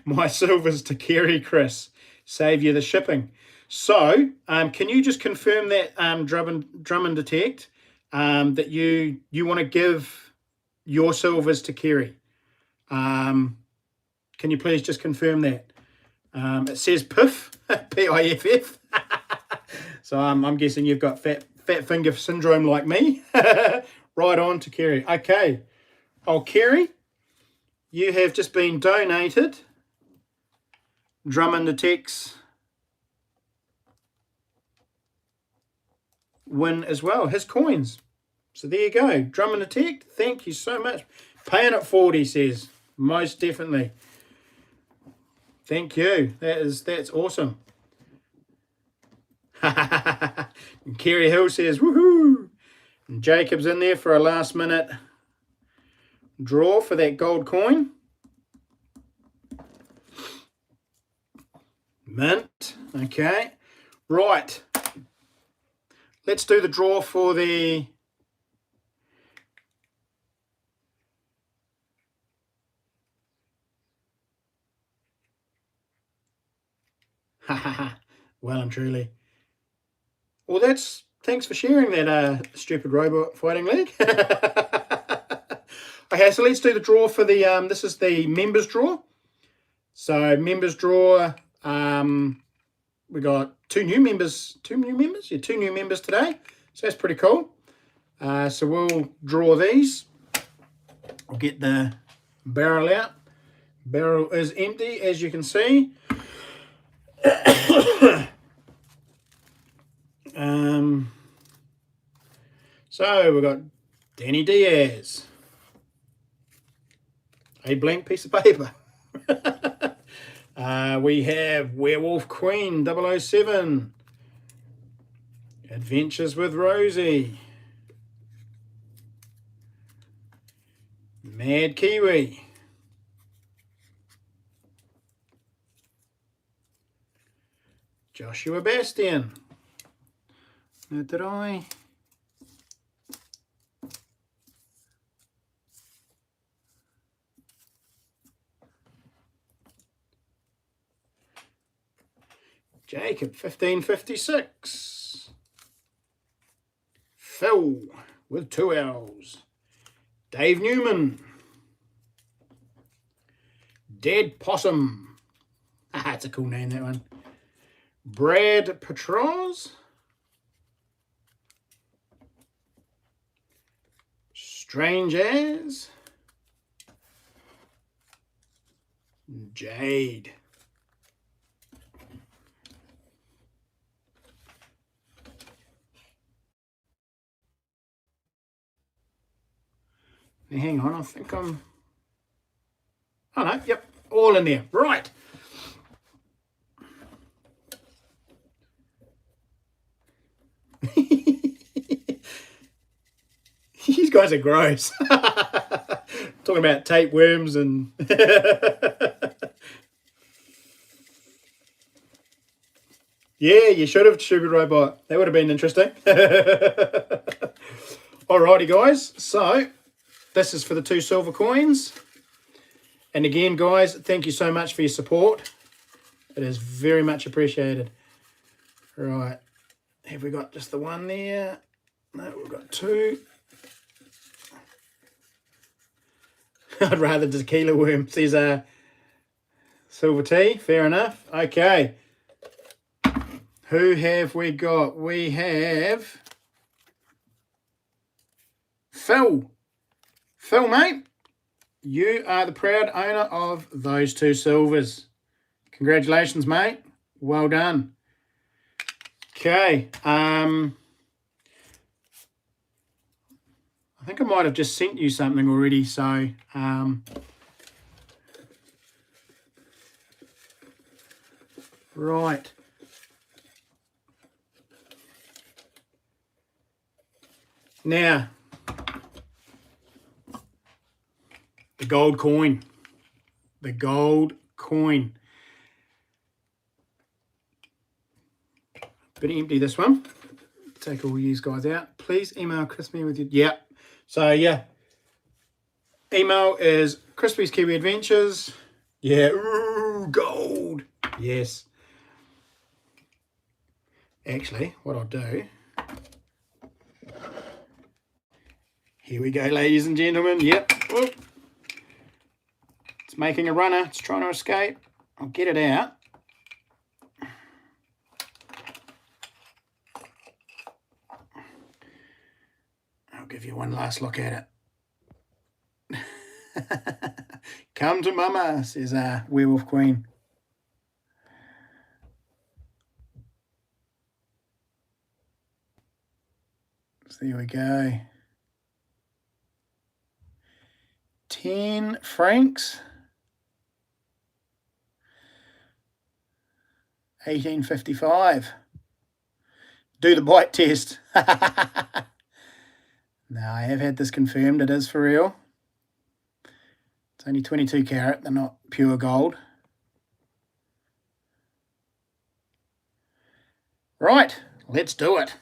my silvers to Kerry, Chris. Save you the shipping. So, can you just confirm that, Drum and Detect, that you want to give your silvers to Kerry? Can you please just confirm that? It says piff, P-I-F-F. So I'm guessing you've got fat finger syndrome like me. Right on to Kerry. Okay. Oh, Kerry, you have just been donated Drum and Detect's win as well, his coins. So there you go. Drum and Detect, thank you so much. Paying it forward, he says. Most definitely. Thank you. That's awesome. And Kerry Hill says, woohoo! And Jacob's in there for a last minute draw for that gold coin. Mint. Okay. Right. Let's do the draw for the... Well and truly. Well, that's... Thanks for sharing that stupid robot fighting league. Okay, so let's do the draw for the... this is the members draw. So members draw... we got two new members. Yeah, two new members today. So that's pretty cool. So we'll draw these. I'll get the barrel out. Barrel is empty, as you can see. So we've got Danny Diaz. A blank piece of paper. We have Werewolf Queen 007. Adventures with Rosie. Mad Kiwi. Joshua Bastian. Now, did I? Jacob 1556. Phil with 2 L's. Dave Newman. Dead Possum. That's a cool name, that one. Brad Petros. Strange As. Jade. Now, hang on, I think I'm... Oh no, yep, all in there. Right. These guys are gross. Talking about tapeworms and... Yeah, you should have, stupid robot. That would have been interesting. Alrighty, guys. So, this is for the 2 silver coins. And again, guys, thank you so much for your support. It is very much appreciated. Right. Have we got just the one there? No, we've got 2. I'd rather tequila worms. These are silver tea. Fair enough. Okay. Who have we got? We have Phil. Phil, mate, you are the proud owner of those 2 silvers. Congratulations, mate. Well done. Okay. I think I might have just sent you something already, so right. Now, the gold coin. The gold coin. Bit empty, this one. Take all these guys out. Please email Crispy with your... Yeah. So, yeah. Email is Crispy's Kiwi Adventures. Yeah. Ooh, gold. Yes. Actually, what I'll do... Here we go, ladies and gentlemen. Yep. Whoop. It's making a runner. It's trying to escape. I'll get it out. I'll give you one last look at it. Come to mama, says Werewolf Queen. So there we go. 10 francs. 1855. Do the bite test. No, I have had this confirmed. It is for real. It's only 22 carat. They're not pure gold. Right, let's do it.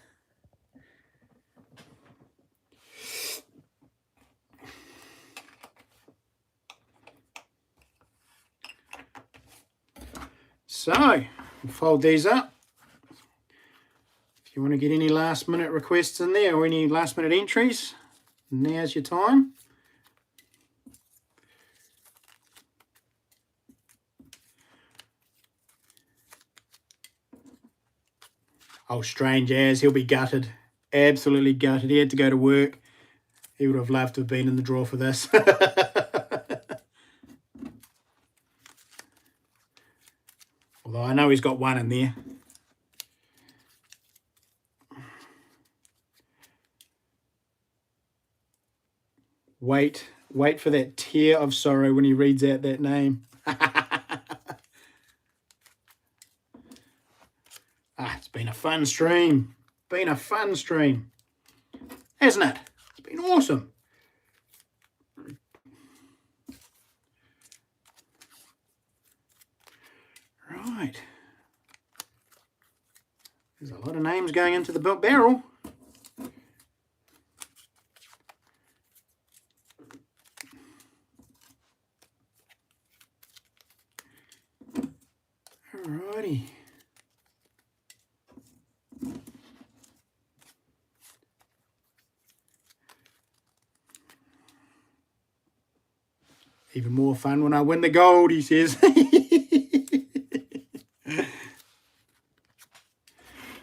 So, we'll fold these up. If you want to get any last minute requests in there or any last minute entries, now's your time. Oh, strange as, he'll be gutted. Absolutely gutted. He had to go to work. He would have loved to have been in the draw for this. Although I know he's got one in there. Wait for that tear of sorrow when he reads out that name. It's been a fun stream. Been a fun stream. Hasn't it? It's been awesome. Right. There's a lot of names going into the barrel. Alrighty. Even more fun when I win the gold, he says.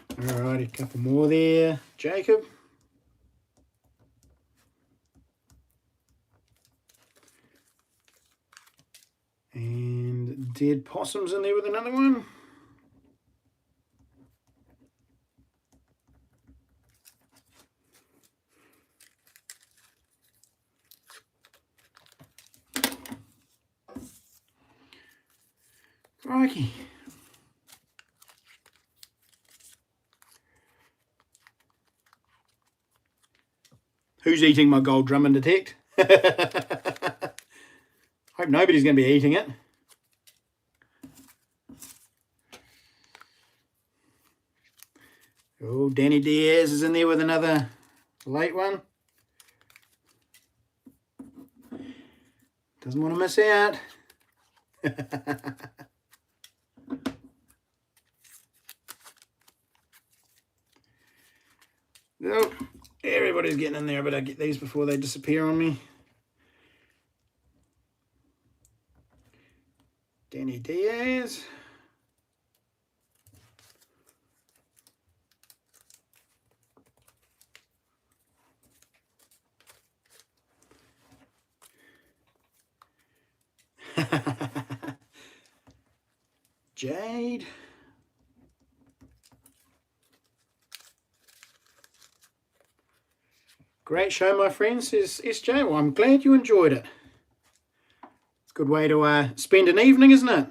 Alrighty, a couple more there. Jacob. And dead possums in there with another one. Crikey. Who's eating my gold drum and detect? Hope nobody's going to be eating it. Oh, Danny Diaz is in there with another late one. Doesn't want to miss out. Nope. Everybody's getting in there, but I get these before they disappear on me. Danny Diaz. Jade. Great show, my friends, says SJ. Well, I'm glad you enjoyed it. It's a good way to spend an evening, isn't it?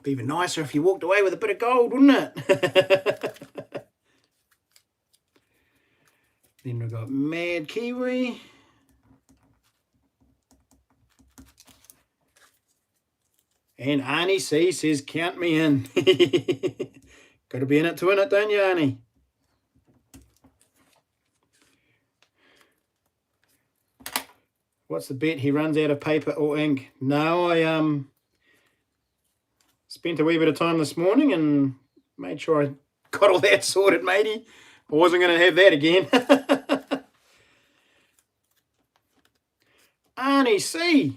Be even nicer if you walked away with a bit of gold, wouldn't it? Then we've got Mad Kiwi. And Arnie C says, count me in. Got to be in it to win it, don't you, Arnie? What's the bet? He runs out of paper or ink. No, I spent a wee bit of time this morning and made sure I got all that sorted, matey. I wasn't going to have that again. Arnie C.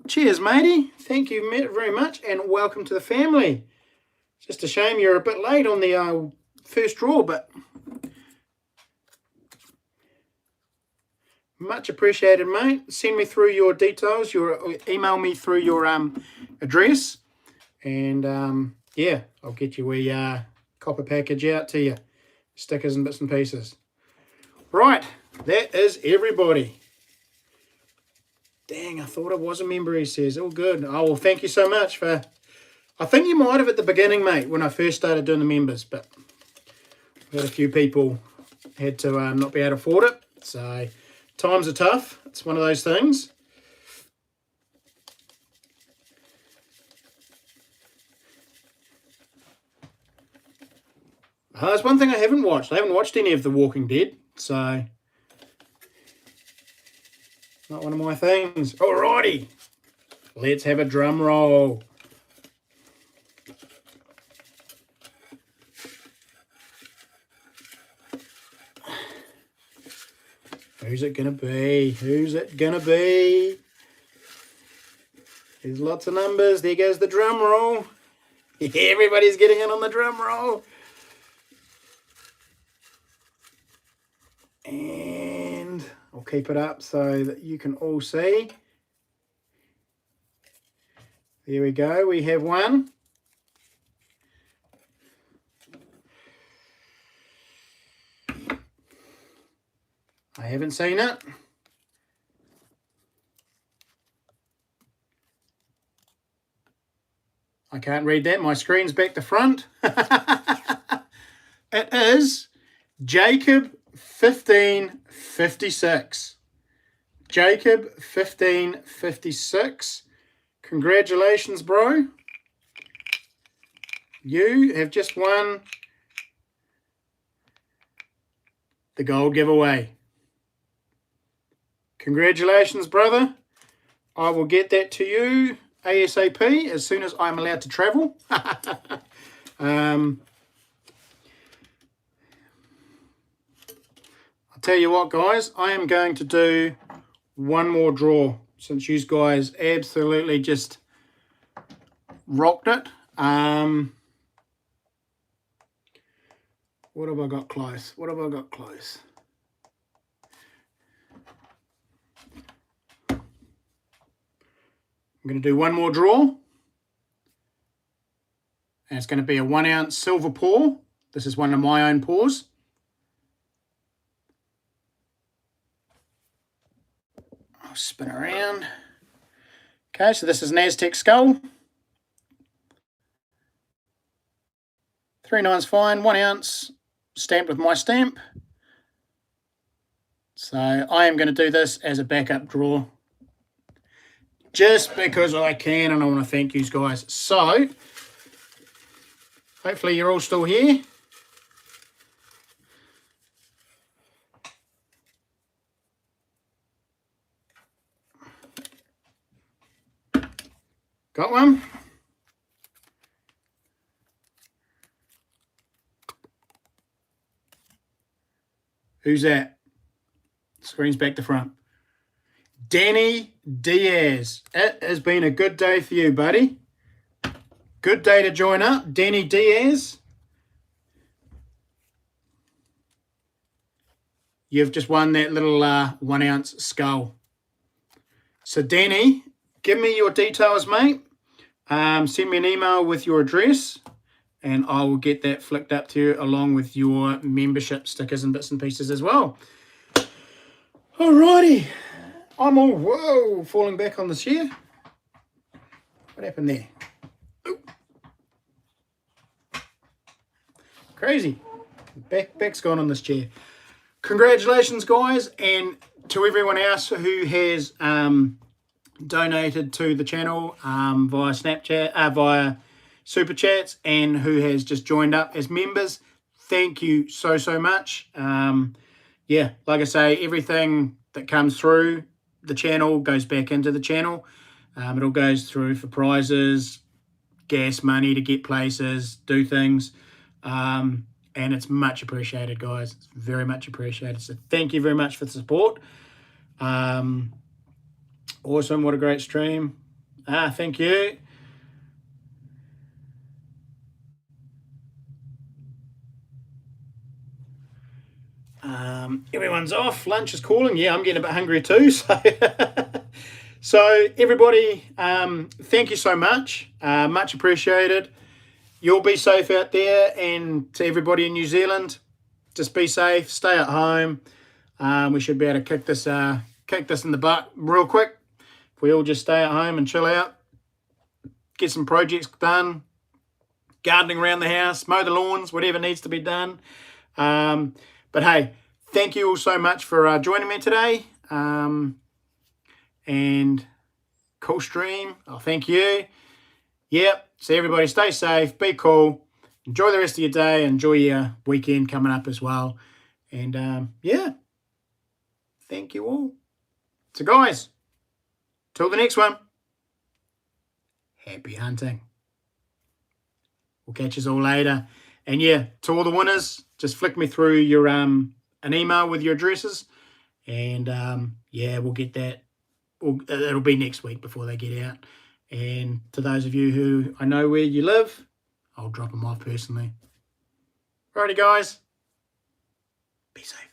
Cheers, matey. Thank you very much and welcome to the family. Just a shame you're a bit late on the first draw, but much appreciated, mate. Send me through your details, email me through your address, and yeah, I'll get you a copper package out to you, stickers and bits and pieces. Right, that is everybody. Dang, I thought I was a member, he says. All good. Oh, well, thank you so much for... I think you might have at the beginning, mate, when I first started doing the members, but we had a few people had to not be able to afford it. So times are tough. It's one of those things. That's one thing I haven't watched. I haven't watched any of The Walking Dead, so not one of my things. Alrighty, let's have a drum roll. Who's it gonna be? Who's it gonna be? There's lots of numbers. There goes the drum roll. Everybody's getting in on the drum roll. And I'll keep it up so that you can all see. There we go. We have one. I haven't seen it. I can't read that. My screen's back to front. It is Jacob 1556. Jacob 1556. Congratulations, bro. You have just won the gold giveaway. Congratulations, brother. I will get that to you ASAP as soon as I'm allowed to travel. I'll tell you what, guys, I am going to do one more draw since you guys absolutely just rocked it. What have I got close? What have I got close? I'm going to do one more draw. And it's going to be a 1 ounce silver pour. This is one of my own pours. I'll spin around. Okay, so this is an Aztec skull. 3/9's fine, 1 ounce, stamped with my stamp. So I am going to do this as a backup draw, just because I can, and I want to thank you guys. So hopefully you're all still here. Got one? Who's that? Screen's back to front. Danny Diaz. It has been a good day for you, buddy. Good day to join up. Danny Diaz. You've just won that little 1 ounce skull. So, Danny, give me your details, mate. Send me an email with your address, and I will get that flicked up to you along with your membership stickers and bits and pieces as well. Alrighty. I'm all, whoa, falling back on the chair. What happened there? Ooh. Crazy. Back's gone on this chair. Congratulations, guys, and to everyone else who has donated to the channel via Snapchat, via Super Chats, and who has just joined up as members. Thank you so much. Yeah, like I say, everything that comes through the channel goes back into the channel. It all goes through for prizes, gas money to get places, do things. And it's much appreciated, guys. It's very much appreciated. So thank you very much for the support. Awesome. What a great stream. Thank you. Everyone's off. Lunch is calling. Yeah, I'm getting a bit hungry too. So everybody, thank you so much. Much appreciated. You'll be safe out there, and to everybody in New Zealand, just be safe. Stay at home. We should be able to kick this in the butt real quick. If we all just stay at home and chill out, get some projects done, gardening around the house, mow the lawns, whatever needs to be done. But hey, thank you all so much for joining me today. And cool stream. Oh, thank you. Yep. So everybody stay safe, be cool, enjoy the rest of your day. Enjoy your weekend coming up as well. And yeah, thank you all. So guys, till the next one, happy hunting. We'll catch us all later. And yeah, to all the winners, just flick me through your an email with your addresses, and yeah, we'll get that. It'll be next week before they get out. And to those of you who I know where you live, I'll drop them off personally. Alrighty, guys. Be safe.